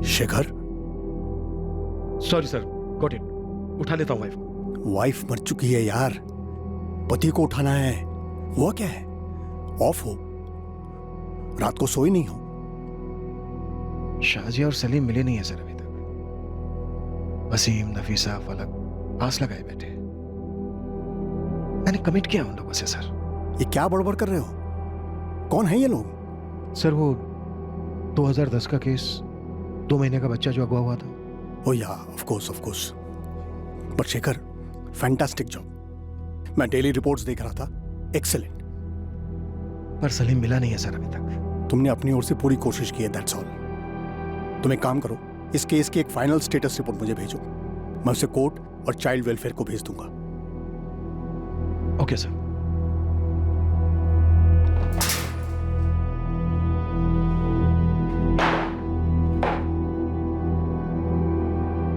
[SPEAKER 19] Shekhar,
[SPEAKER 2] sorry sir, got it, उठा लेता हूँ वाइफ को।
[SPEAKER 19] वाइफ मर चुकी है यार, पति को उठाना है। हुआ क्या है? ऑफ हो, रात को सोई नहीं हो।
[SPEAKER 2] शाजिया और सलीम मिले नहीं है सर अभी तक। वसीम, नफीसा, फलक आस लगाए बैठे। मैंने कमिट किया उन लोगों से सर।
[SPEAKER 19] ये क्या बड़बड़ कर रहे हो? कौन है ये लोग?
[SPEAKER 2] सर वो 2010 का केस, 2 महीने का बच्चा जो अगवा हुआ था।
[SPEAKER 19] ओ या, of course. But Shekhar, fantastic job. मैं डेली रिपोर्ट्स देख रहा था, एक्सेलेंट।
[SPEAKER 2] पर सलीम मिला नहीं है सर अभी तक।
[SPEAKER 19] तुमने अपनी ओर से पूरी कोशिश की है, दैट्स ऑल। तुम एक काम करो, इस केस की एक फाइनल स्टेटस रिपोर्ट मुझे भेजो, मैं उसे कोर्ट और चाइल्ड वेलफेयर को भेज दूंगा।
[SPEAKER 2] Okay sir.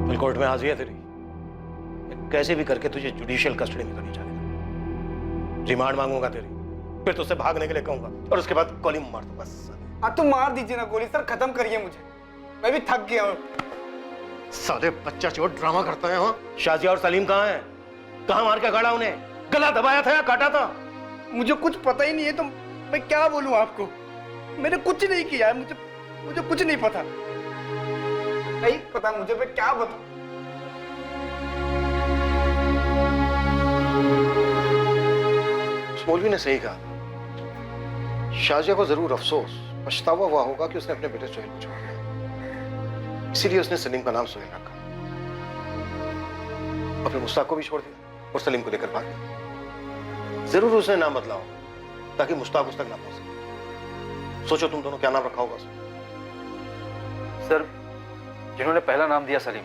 [SPEAKER 2] कल कोर्ट में हाजिर है तेरी। कैसे भी करके तुझे जुडिशियल कस्टडी में करनी चाहिए। रिमांड मांगूंगा तेरी, फिर तुझसे भागने के लिए कहूंगा और उसके बाद गोली मार दूं बस।
[SPEAKER 3] हाँ तो मार दीजिए ना गोली सर, खत्म करिए मुझे, मैं भी थक गया हूँ।
[SPEAKER 2] साले बच्चा चोर ड्रामा करता है। हाँ, शाजिया और सलीम कहाँ हैं? कहाँ मार के गाड़ा उन्हें? गला दबाया था या काटा था?
[SPEAKER 3] मुझे कुछ पता ही नहीं है, तो मैं क्या बोलूं आपको? मैंने कुछ नहीं किया है, मुझे कुछ नहीं पता। नहीं पता मुझे, मैं क्या बताऊं?
[SPEAKER 2] मौलवी ने सही कहा। शाजिया को जरूर अफसोस, पछतावा हुआ होगा कि उसने अपने बेटे सोहेल को छोड़ दिया। इसीलिए उसने सलीम का नाम सोहेल रखा। अपने मुश्ताक को भी छोड़ दिया और सलीम को लेकर भाग गया। जरूर उसने नाम बदला हो ताकि मुश्ताक उस तक ना पहुंच सके। सोचो तुम दोनों क्या नाम रखा होगा उसने।
[SPEAKER 4] सर, जिन्होंने पहला नाम दिया सलीम,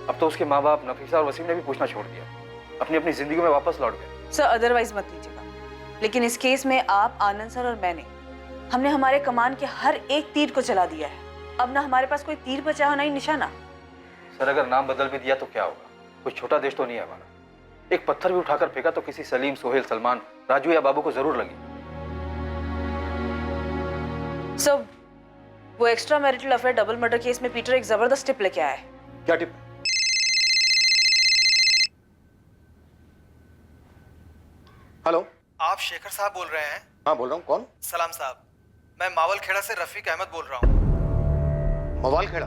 [SPEAKER 4] अब तो उसके माँ बाप नफीसा और वसीम ने भी पूछना छोड़ दिया, अपनी अपनी जिंदगी में वापस लौट गए।
[SPEAKER 8] सर अदरवाइज मत लीजिएगा, लेकिन इस केस में आप, आनंद सर और मैंने, हमने हमारे कमान के हर एक तीर को चला दिया है। अब ना हमारे पास कोई तीर बचा है ना ही निशाना।
[SPEAKER 4] सर अगर नाम बदल भी दिया तो क्या होगा? कोई छोटा देश तो नहीं है हमारा। एक पत्थर भी उठाकर फेंका तो किसी सलीम, सोहेल, सलमान, राजू या बाबू को जरूर लगी।
[SPEAKER 8] सर वो extra marital affair double murder case में पीटर एक जबरदस्त टिप लेके आया है।
[SPEAKER 2] क्या टिप? हेलो,
[SPEAKER 20] आप शेखर साहब बोल रहे हैं?
[SPEAKER 2] हाँ बोल रहा हूँ। कौन?
[SPEAKER 20] सलाम साहब, मैं मावल खेड़ा से रफीक अहमद बोल रहा हूँ।
[SPEAKER 2] मवाल खेड़ा?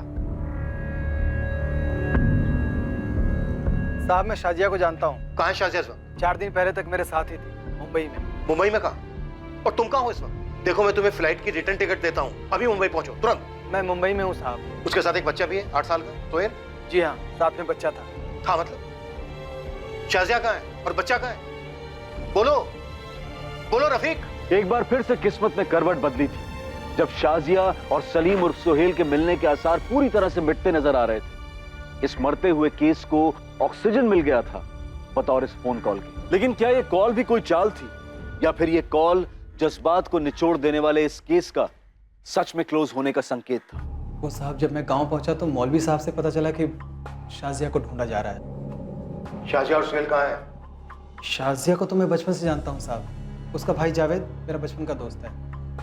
[SPEAKER 20] साहब मैं शाजिया को जानता हूँ।
[SPEAKER 2] कहाँ है शाजिया इस वक्त?
[SPEAKER 20] 4 दिन पहले तक मेरे साथ ही थी, मुंबई में।
[SPEAKER 2] मुंबई में कहाँ? और तुम कहाँ हो इस वक्त? देखो मैं तुम्हें फ्लाइट की रिटर्न टिकट देता हूँ, अभी मुंबई पहुंचो तुरंत।
[SPEAKER 20] मैं मुंबई में हूँ साहब।
[SPEAKER 2] उसके साथ एक बच्चा भी है, 8 साल का, सोहेल।
[SPEAKER 20] जी हाँ, साथ में बच्चा था।
[SPEAKER 2] हाँ मतलब? शाजिया कहाँ है और बच्चा कहाँ है? बोलो रफीक।
[SPEAKER 6] एक बार फिर से किस्मत ने करवट बदली थी, जब शाजिया और सलीम और सोहेल के मिलने के आसार पूरी तरह से मिटते नजर आ रहे थे। इस मरते हुए केस को ऑक्सीजन मिल गया था बतौर इस फोन कॉल की। लेकिन क्या ये कॉल भी कोई चाल थी, या फिर ये कॉल जज्बात को निचोड़ देने वाले इस केस का सच में क्लोज होने का संकेत था?
[SPEAKER 20] वो साहब, जब मैं गांव पहुंचा तो मौलवी साहब से पता चला कि शाजिया को ढूंढा जा रहा है।
[SPEAKER 2] शाजिया और सोहेल कहाँ है?
[SPEAKER 20] शाजिया को तो मैं बचपन से जानता हूँ साहब। उसका भाई जावेद मेरा बचपन का दोस्त है।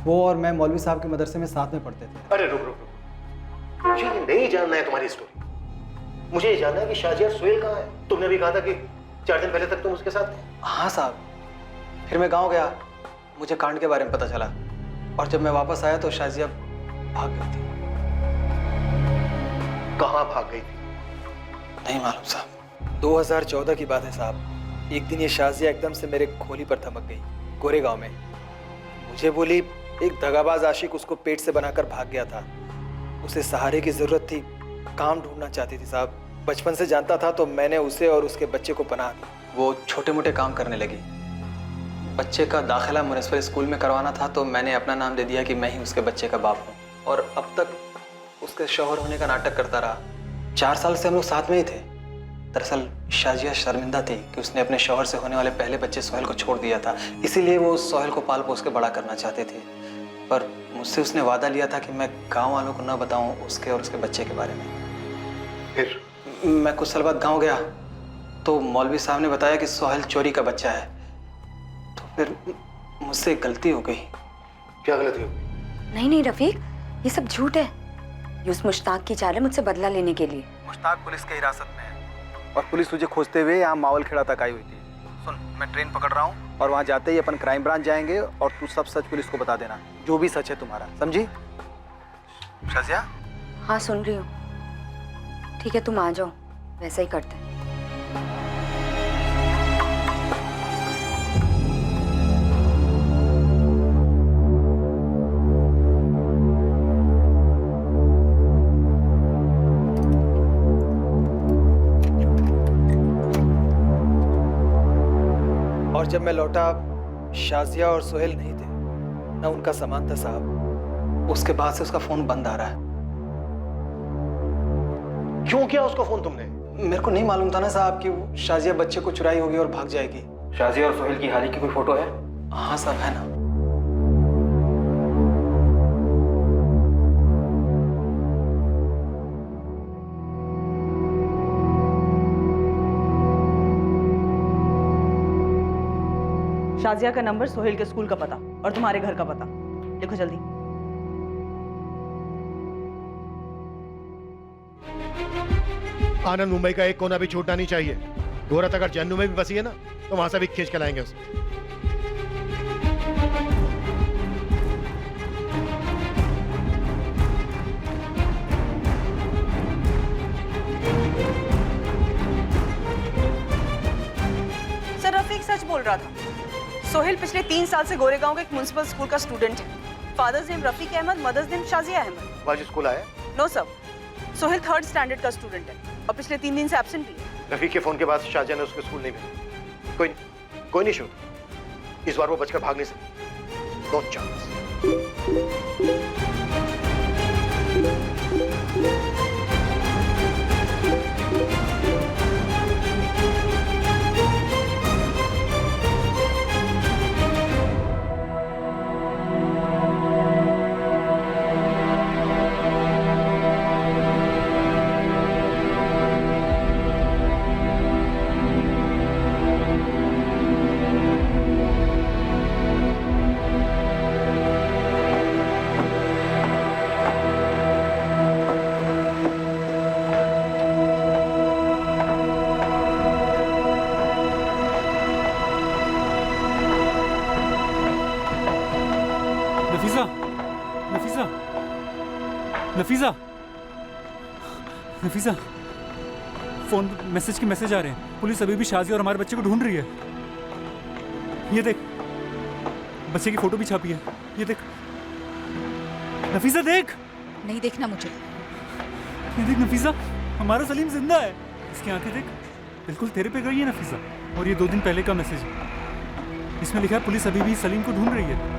[SPEAKER 20] वो और मैं मौलवी साहब के मदरसे में साथ में पढ़ते थे।
[SPEAKER 2] अरे रुक, मुझे नहीं जानना है तुम्हारी स्टोरी। मुझे ये जानना है कि शाजिया और सोहेल कहाँ है। तुमने भी कहा था कि 4 दिन पहले तक तुम उसके साथ थे।
[SPEAKER 20] हाँ साहब, फिर मैं गांव गया, मुझे कांड के बारे में पता चला, और जब मैं वापस आया तो शाजिया भाग गई थी।
[SPEAKER 2] कहाँ भाग गई थी?
[SPEAKER 20] नहीं मालूम साहब। 2014 की बात है साहब। एक दिन ये शाजिया एकदम से मेरे खोली पर धमक गई, गोरेगांव में। मुझे बोली एक दगाबाज आशिक उसको पेट से बनाकर भाग गया था। उसे सहारे की जरूरत थी, काम ढूंढना चाहती थी साहब। बचपन से जानता था तो मैंने उसे और उसके बच्चे को पनाह दी। वो छोटे मोटे काम करने लगी। बच्चे का दाखिला म्युनिसिपल स्कूल में करवाना था तो मैंने अपना नाम दे दिया कि मैं ही उसके बच्चे का बाप हूँ, और अब तक उसके शौहर होने का नाटक करता रहा। 4 साल से हम लोग साथ में ही थे। दरअसल शाजिया शर्मिंदा थी कि उसने अपने शौहर से होने वाले पहले बच्चे सोहेल को छोड़ दिया था, इसीलिए वो सोहेल को पाल पोस के बड़ा करना चाहते थे। पर मुझसे उसने वादा लिया था कि मैं गांव वालों को न बताऊं उसके और उसके बच्चे के बारे में।
[SPEAKER 2] फिर?
[SPEAKER 20] मैं कुछ साल बाद गांव गया तो मौलवी साहब ने बताया कि सोहेल चोरी का बच्चा है। तो फिर मुझसे एक गलती हो गई।
[SPEAKER 2] क्या गलती हो गई?
[SPEAKER 9] नहीं नहीं रफीक, ये सब झूठ है। ये उस मुश्ताक की चाल है मुझसे बदला लेने के लिए।
[SPEAKER 20] मुश्ताक पुलिस की हिरासत में है और पुलिस तुझे खोजते हुए यहाँ मावल खेड़ा तक आई हुई थी। सुन, मैं ट्रेन पकड़ रहा हूँ और वहाँ जाते ही अपन क्राइम ब्रांच जाएंगे और तू सब सच पुलिस को बता देना, जो भी सच है तुम्हारा, समझी? शाजिया?
[SPEAKER 9] हाँ सुन रही हूँ। ठीक है तुम आ जाओ, वैसा ही करते हैं।
[SPEAKER 20] और जब मैं लौटा शाजिया और सोहेल नहीं थे, ना उनका सामान था साहब। उसके बाद से उसका फोन बंद आ रहा है।
[SPEAKER 2] क्यों किया उसको फोन तुमने?
[SPEAKER 20] मेरे को नहीं मालूम था ना साहब कि शाजिया बच्चे को चुराई होगी और भाग जाएगी।
[SPEAKER 4] शाजिया और सोहेल की हाल ही की कोई फोटो है?
[SPEAKER 20] हाँ साहब, है ना।
[SPEAKER 8] शाजिया का नंबर, सोहेल के स्कूल का पता और तुम्हारे घर का पता लिखो जल्दी।
[SPEAKER 2] आनंद मुंबई का एक कोना भी छूटना नहीं चाहिए। गोरत अगर जन्नू में भी बसी है ना तो वहां से भी खींच के लाएंगे उसे।
[SPEAKER 8] सर रफीक सच बोल रहा था। सोहेल पिछले 3 साल से गोरेगांव के एक म्युनिसिपल स्कूल का स्टूडेंट है। Father's name Rafiq Ahmed, mother's name Shazia Ahmed.
[SPEAKER 2] आज स्कूल आया?
[SPEAKER 8] No sir, Sohail 3rd standard का स्टूडेंट है और पिछले 3 दिन से एब्सेंट भी है।
[SPEAKER 2] रफीक के फोन के बाद शाजिया ने उसको स्कूल नहीं भेजा। कोई नहीं शूट, इस बार वो बचकर भाग नहीं सकती। No chance.
[SPEAKER 12] Nafisa, Nafisa, phone message के मैसेज आ रहे हैं। पुलिस अभी भी शाजिया और हमारे बच्चे को ढूंढ रही है। ये देख, बच्चे की फोटो भी छापी है। ये देख नफीसा, देख।
[SPEAKER 10] नहीं देखना मुझे।
[SPEAKER 12] ये देख नफीसा, हमारा सलीम जिंदा है। इसकी आंखें देख, बिल्कुल तेरे पे गई है नफीसा। और ये 2 दिन पहले का मैसेज है। इसमें लिखा है पुलिस अभी भी सलीम को ढूंढ रही है।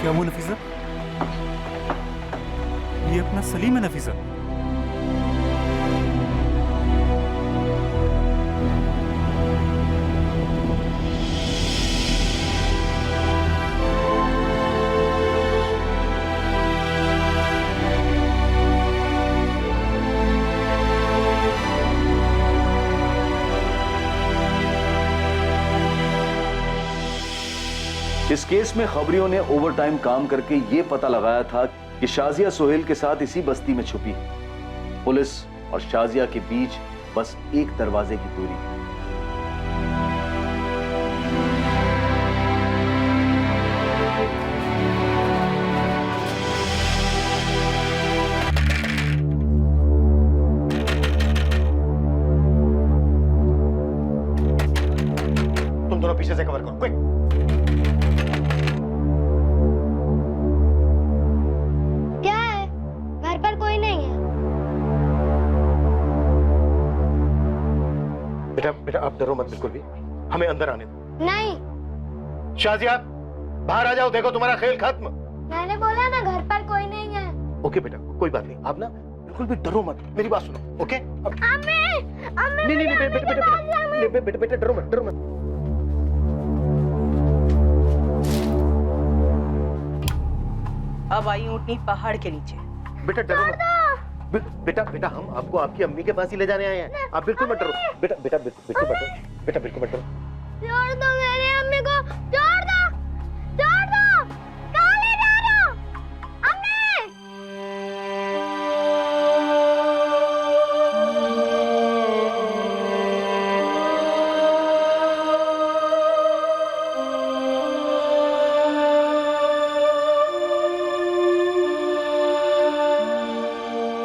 [SPEAKER 12] क्या वो नफीसा? ये अपना सलीम है नफीसा।
[SPEAKER 6] इस केस में खबरियों ने ओवरटाइम काम करके ये पता लगाया था कि शाजिया सोहेल के साथ इसी बस्ती में छुपी है। पुलिस और शाजिया के बीच बस एक दरवाजे की दूरी है।
[SPEAKER 2] तुम दोनों पीछे से कवर करो, क्विक। बेटा आप डरो मत बिल्कुल भी, हमें अंदर आने दो।
[SPEAKER 15] नहीं।
[SPEAKER 2] शाजिया बाहर आ जाओ, देखो तुम्हारा खेल खत्म।
[SPEAKER 15] मैंने बोला ना घर पर कोई नहीं है।
[SPEAKER 2] ओके बेटा, कोई बात नहीं, आप ना बिल्कुल भी डरो मत, मेरी बात सुनो, ओके? अब नहीं बेटा डरो मत, डरो मत।
[SPEAKER 8] अब आई ऊँटनी पहाड़ के नीचे।
[SPEAKER 2] बेटा डरो मत। बेटा बेटा हम आपको आपकी अम्मी के पास ही ले जाने आए हैं, आप बिल्कुल मत डरो। बेटा बेटा बिल्कुल मत डरो, बेटा बिल्कुल मत डरो।
[SPEAKER 15] छोड़ दो मेरी अम्मी को, छोड़ दो, छोड़ दो। कहाँ ले जा रहे हो?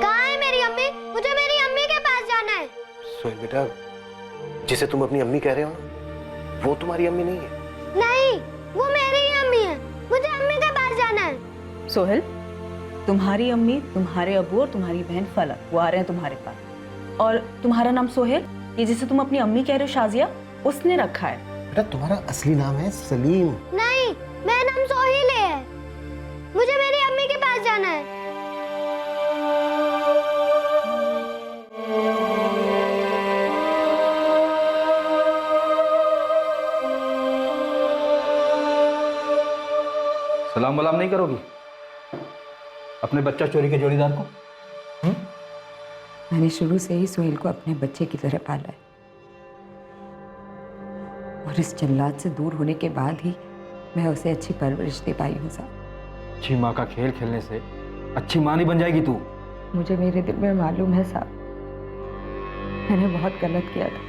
[SPEAKER 15] कहाँ है मेरी अम्मी? मुझे मेरी अम्मी के पास जाना है।
[SPEAKER 2] सोहेल बेटा, जिसे तुम अपनी अम्मी कह रहे हो ना, वो तुम्हारी अम्मी नहीं है।
[SPEAKER 15] नहीं, वो मेरी ही अम्मी है। मुझे अम्मी के पास जाना है।
[SPEAKER 8] सोहेल, तुम्हारी अम्मी, तुम्हारे अबू और तुम्हारी बहन फलक वो आ रहे हैं तुम्हारे पास। और तुम्हारा नाम सोहेल, ये जिसे तुम अपनी अम्मी कह रहे हो शाजिया, उसने रखा है।
[SPEAKER 2] बेटा तुम्हारा असली नाम है सलीम।
[SPEAKER 15] नहीं, मेरा नाम सोहेल है। मुझे मेरी अम्मी के पास जाना है।
[SPEAKER 4] सलाम वलाम नहीं करोगी अपने बच्चा चोरी के जोड़ीदार को?
[SPEAKER 9] मैंने शुरू से ही सोहेल को अपने बच्चे की तरह पाला है, और इस जल्लाद से दूर होने के बाद ही मैं उसे अच्छी परवरिश दे पाई हूँ साहब।
[SPEAKER 4] अच्छी माँ का खेल खेलने से अच्छी माँ नहीं बन जाएगी तू।
[SPEAKER 9] मुझे मेरे दिल में मालूम है साहब, मैंने बहुत गलत किया था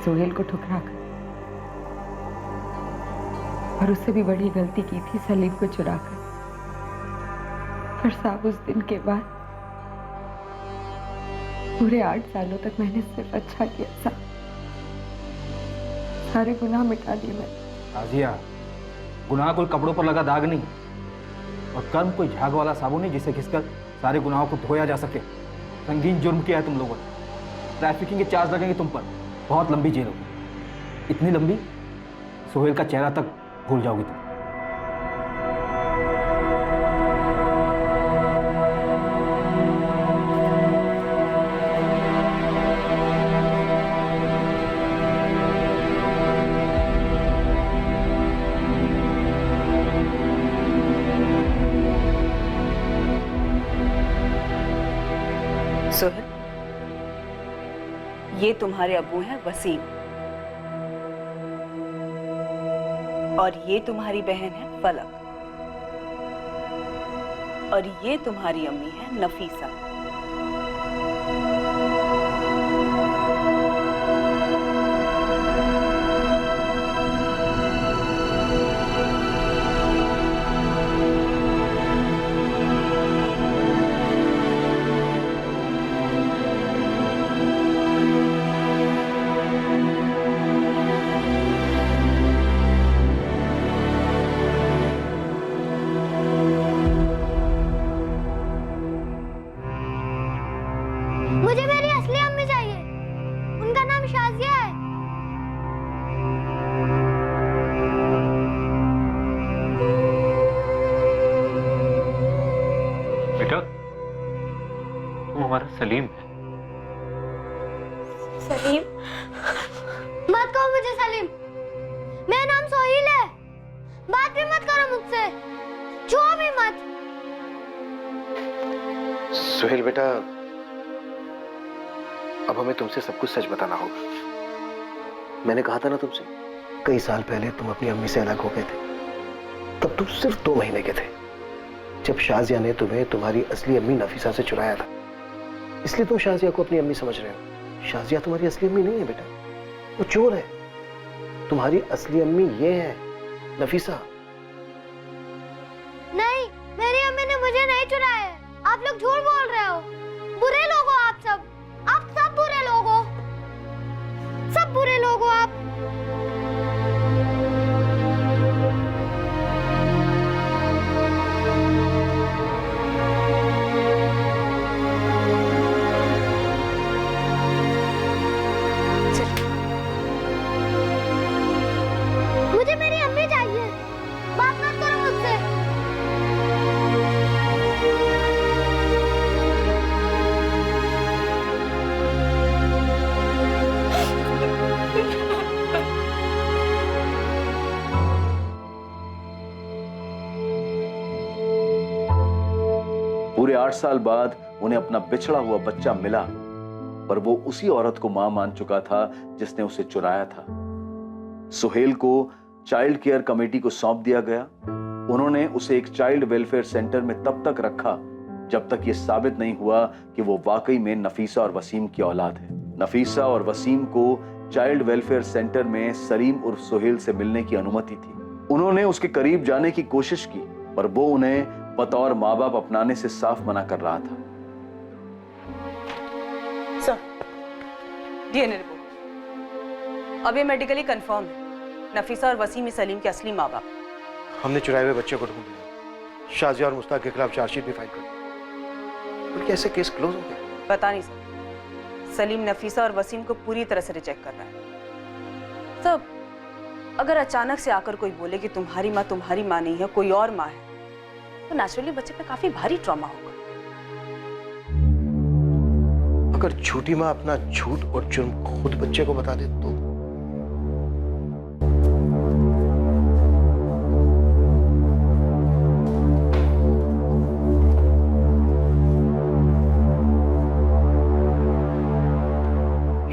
[SPEAKER 9] सोहेल को ठुकरा कर, और उससे भी बड़ी गलती की थी सलीम को चुरा कर। पर साहब उस दिन के बाद पूरे 8 सालों तक मैंने सिर्फ अच्छा किया साहब, सारे गुनाह मिटा दिए मैंने।
[SPEAKER 4] आजिया, गुनाह कोई कपड़ों पर लगा दाग नहीं, और कर्म कोई झाग वाला साबुन नहीं जिसे घिसकर सारे गुनाहों को धोया जा सके। संगीन जुर्म किया है तुम लोगों ने। ट्रैफिकिंग के चार्ज लगेंगे तुम पर, बहुत लंबी जेल होगी, इतनी लंबी सोहेल का चेहरा तक भूल जाओगी तुम।
[SPEAKER 8] सोहेल, ये तुम्हारे अब्बू हैं वसीम, और ये तुम्हारी बहन है फलक, और ये तुम्हारी अम्मी है नफीसा।
[SPEAKER 15] मुझे मेरी असली अम्मी चाहिए, उनका नाम शाजिया है।
[SPEAKER 4] बेटा, तुम हमारा सलीम है।
[SPEAKER 15] सलीम? मत कहो मुझे सलीम, मेरा नाम सोहेल है। बात भी मत करो मुझसे, छुओ भी मत।
[SPEAKER 2] सोहेल बेटा, अब हमें तुमसे सब कुछ सच बताना होगा। मैंने कहा था ना तुमसे, कई साल पहले तुम अपनी अम्मी से अलग हो गए थे, तब तुम सिर्फ 2 महीने के थे, जब शाजिया ने तुम्हें तुम्हारी असली अम्मी नफीसा से चुराया था। इसलिए तुम शाजिया को अपनी अम्मी समझ रहे हो। शाजिया तुम्हारी असली अम्मी नहीं है बेटा, वो चोर है। तुम्हारी असली अम्मी ये है, नफीसा।
[SPEAKER 15] नहीं, मेरी अम्मी ने मुझे नहीं चुराया है। आप लोग झूठ बोल रहे हो। बुरे लोग हो आप सब बुरे लोग हो, सब बुरे लोग हो आप। मुझे मेरी अम्मी चाहिए, बात मत करो मुझसे।
[SPEAKER 6] पूरे 8 साल बाद उन्हें अपना बिछड़ा हुआ बच्चा मिला, पर वो उसी औरत को मां मान चुका था जिसने उसे चुराया था। सुहेल को चाइल्ड केयर कमेटी को सौंप दिया गया। उन्होंने उसे एक चाइल्ड वेलफेयर सेंटर में तब तक रखा जब तक यह साबित नहीं हुआ कि वो वाकई में नफीसा और वसीम की औलाद है। नफीसा और वसीम को चाइल्ड वेलफेयर सेंटर में सलीम उर्फ सुहेल से मिलने की अनुमति थी। उन्होंने उसके करीब जाने की कोशिश की, पर वो उन्हें बतौर माँ बाप अपनाने से साफ मना कर रहा था।
[SPEAKER 8] सर, डीएनए रिपोर्ट अब ये मेडिकली कंफर्म है, नफीसा और वसीम सलीम के असली माँ बाप।
[SPEAKER 2] हमने चुराए हुए बच्चे को ढूंढ लिया, शाजिया और मुश्ताक के खिलाफ चार्जशीट भी फाइल कर दी। बल्कि ऐसे केस क्लोज हो गए।
[SPEAKER 8] पता नहीं सर, सलीम नफीसा और वसीम को पूरी तरह से रिजेक्ट कर रहा है। सब अगर अचानक से आकर कोई बोले कि तुम्हारी माँ नहीं है, कोई और माँ है, तो नेचुरली बच्चे पे काफी भारी ट्रॉमा होगा।
[SPEAKER 2] अगर झूठी माँ अपना झूठ और जुर्म खुद बच्चे को बता दे तो?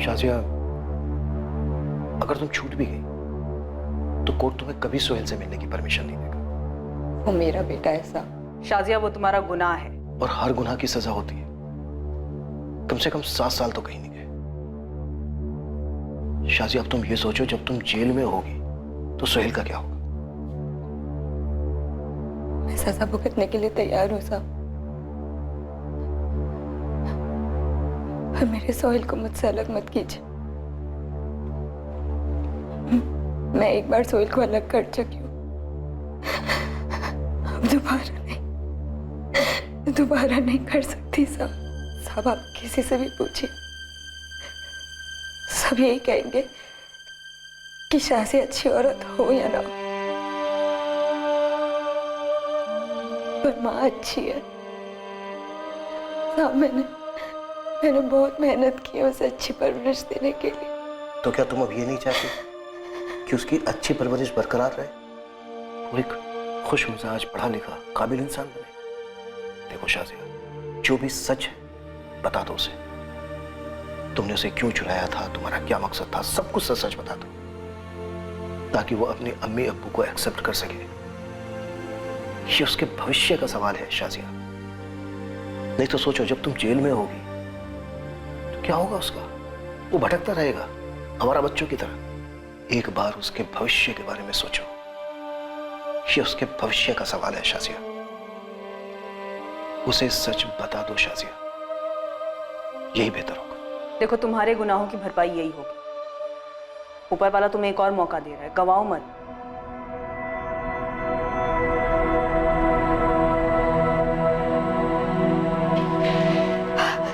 [SPEAKER 2] शाजिया, अगर तुम छूट भी गई तो कोर्ट तुम्हें कभी सोहेल से मिलने की परमिशन नहीं देगा।
[SPEAKER 1] वो मेरा बेटा है साहब।
[SPEAKER 8] शाजिया, वो तुम्हारा गुनाह है
[SPEAKER 2] और हर गुनाह की सजा होती है। कम से कम 7 साल तो कहीं नहीं गए। शाजिया, अब तुम ये सोचो, जब तुम जेल में होगी तो सोहेल का क्या होगा?
[SPEAKER 1] मैं सजा भुगतने के लिए तैयार हूँ साहब, पर मेरे सोहेल को मुझसे अलग मत कीजिए। मैं एक बार सोहेल को अलग कर चुकी हूँ, अब दोबारा नहीं कर सकती साहब। आप किसी से भी पूछिए, सब यही कहेंगे कि शाजी अच्छी औरत हो या ना हो, पर माँ अच्छी है साहब। मैंने बहुत मेहनत की है उसे अच्छी परवरिश देने के लिए।
[SPEAKER 2] तो क्या तुम अब ये नहीं चाहती कि उसकी अच्छी परवरिश बरकरार रहे, वो एक खुश मिजाज, पढ़ा लिखा, काबिल इंसान बने? देखो शाजिया, जो भी सच है बता दो उसे। तुमने उसे क्यों चुराया था, तुम्हारा क्या मकसद था, सब कुछ सच बता दो, ताकि वो अपने अम्मी अब्बू को एक्सेप्ट कर सके। ये उसके भविष्य का सवाल है शाजिया। नहीं तो सोचो, जब तुम जेल में होगी तो क्या होगा उसका? वो भटकता रहेगा हमारा बच्चों की तरह। एक बार उसके भविष्य के बारे में सोचो। ये उसके भविष्य का सवाल है शाजिया। उसे सच बता दो शाजिया, यही बेहतर होगा।
[SPEAKER 8] देखो, तुम्हारे गुनाहों की भरपाई यही होगी। ऊपर वाला तुम्हें एक और मौका दे रहा है, गवाओ मत।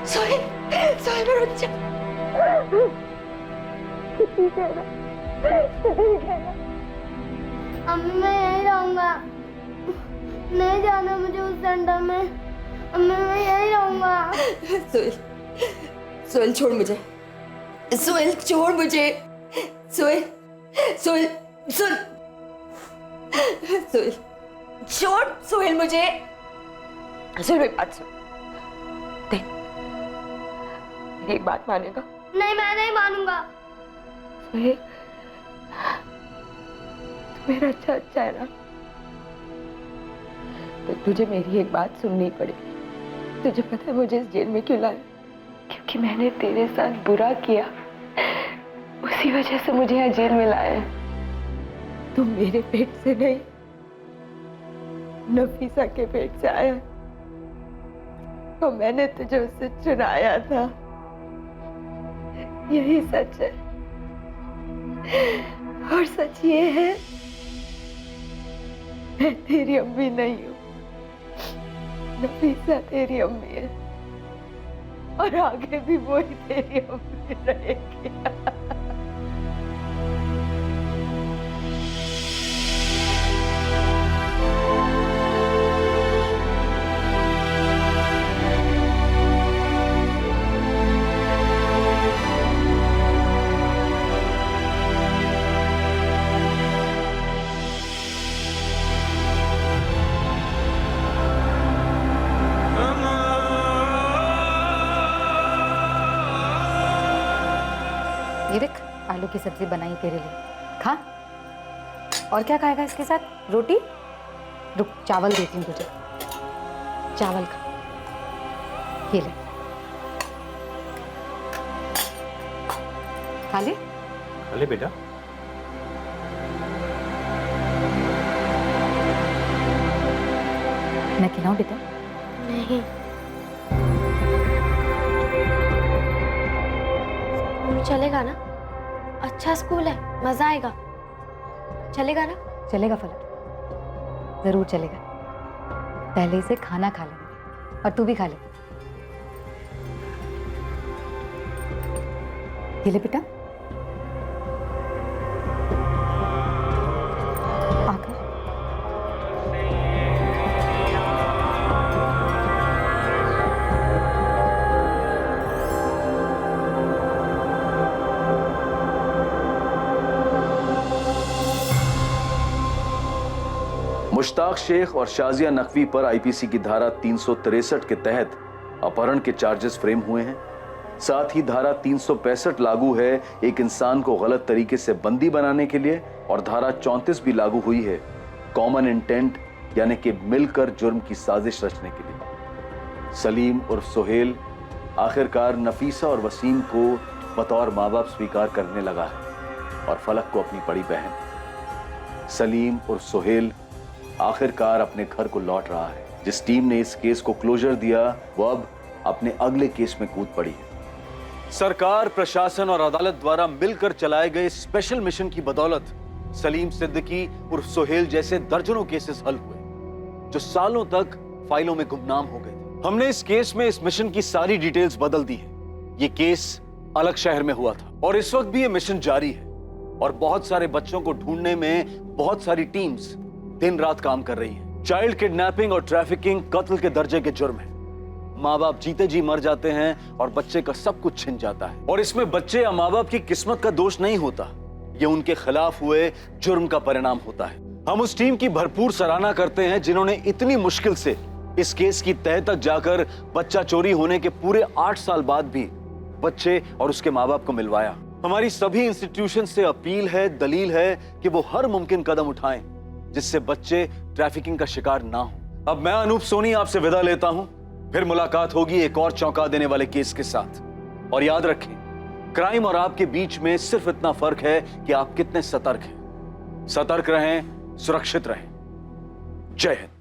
[SPEAKER 1] सोहेल मेरा बच्चा। ठीक है ना?
[SPEAKER 15] अम्मी, मैं यहीं रहूंगा, नहीं जाना मुझे उस सेंटर में। अम्मी, मैं यहीं रहूंगा।
[SPEAKER 9] सोहेल छोड़ मुझे, सोहेल छोड़ मुझे, सोहेल सोहेल सुन, सोहेल छोड़, सोहेल मुझे।
[SPEAKER 1] सोहेल मेरी बात सुन, देख, मेरी एक बात मानेगा?
[SPEAKER 15] नहीं, मैं नहीं मानूंगा।
[SPEAKER 1] सोहेल, तू मेरा अच्छा है ना, तो तुझे मेरी एक बात सुननी पड़ेगी। तुझे पता है मुझे इस जेल में क्यों लाया? क्योंकि मैंने तेरे साथ बुरा किया, उसी वजह से मुझे यहाँ जेल में लाया है। तू मेरे पेट से नहीं, नफीसा के पेट से आया, तो मैंने तुझे उससे चुराया था। यही सच है, और सच ये है, मैं तेरी अम्मी नहीं हूँ, नफीसा तेरी अम्मी है, और आगे भी वही तेरी अम्मी रहेगी।
[SPEAKER 21] ना
[SPEAKER 1] ये देख आलू की सब्जी बनाई तेरे लिए, खा। और क्या खाएगा इसके साथ? रोटी? रुक, चावल देती हूँ तुझे, चावल खा। ये ले, खा ले।
[SPEAKER 13] अरे बेटा,
[SPEAKER 1] मैं खिलाऊं बेटा?
[SPEAKER 15] नहीं। स्कूल चलेगा ना? अच्छा स्कूल है, मजा आएगा। चलेगा ना?
[SPEAKER 1] चलेगा फलक, जरूर चलेगा। पहले इसे खाना खा लेना और तू भी खा ले। ये ले बेटा, आकर।
[SPEAKER 6] मुश्ताक शेख और शाजिया नकवी पर आईपीसी की धारा 363 के तहत अपहरण के चार्जेस फ्रेम हुए हैं। साथ ही धारा 365 लागू है एक इंसान को गलत तरीके से बंदी बनाने के लिए, और धारा 34 भी लागू हुई है कॉमन इंटेंट यानी कि मिलकर जुर्म की साजिश रचने के लिए। सलीम और सोहेल आखिरकार नफीसा और वसीम को बतौर माँ बाप स्वीकार करने लगा है, और फलक को अपनी बड़ी बहन। सलीम और सोहेल आखिरकार अपने घर को लौट रहा है। जिस टीम ने इस केस को क्लोजर दिया वो अब अपने अगले केस में कूद पड़ी है। सरकार, प्रशासन और अदालत द्वारा मिलकर चलाए गए स्पेशल मिशन की बदौलत सलीम सिद्दीकी और सोहेल जैसे दर्जनों केसेस हल हुए जो सालों तक फाइलों में गुमनाम हो गए थे। हमने इस केस में इस मिशन की सारी डिटेल्स बदल दी है। ये केस अलग शहर में हुआ था और इस वक्त भी ये मिशन जारी है, और बहुत सारे बच्चों को ढूंढने में बहुत सारी टीम्स दिन रात काम कर रही है। चाइल्ड किडनैपिंग और ट्रैफिकिंग कत्ल के दर्जे के जुर्म है। माँ बाप जीते जी मर जाते हैं और बच्चे का सब कुछ छिन जाता है, और इसमें बच्चे या माँ बाप की किस्मत का दोष नहीं होता, ये उनके खिलाफ हुए जुर्म का परिणाम होता है। हम उस टीम की भरपूर सराहना करते हैं जिन्होंने इतनी मुश्किल से इस केस की तह तक जाकर बच्चा चोरी होने के पूरे 8 साल बाद भी बच्चे और उसके माँ बाप को मिलवाया। हमारी सभी इंस्टीट्यूशन से अपील है, दलील है कि वो हर मुमकिन कदम उठाएं जिससे बच्चे ट्रैफिकिंग का शिकार ना हो। अब मैं अनूप सोनी आपसे विदा लेता हूं, फिर मुलाकात होगी एक और चौंका देने वाले केस के साथ। और याद रखें, क्राइम और आपके बीच में सिर्फ इतना फर्क है कि आप कितने सतर्क हैं। सतर्क रहें, सुरक्षित रहें। जय हिंद।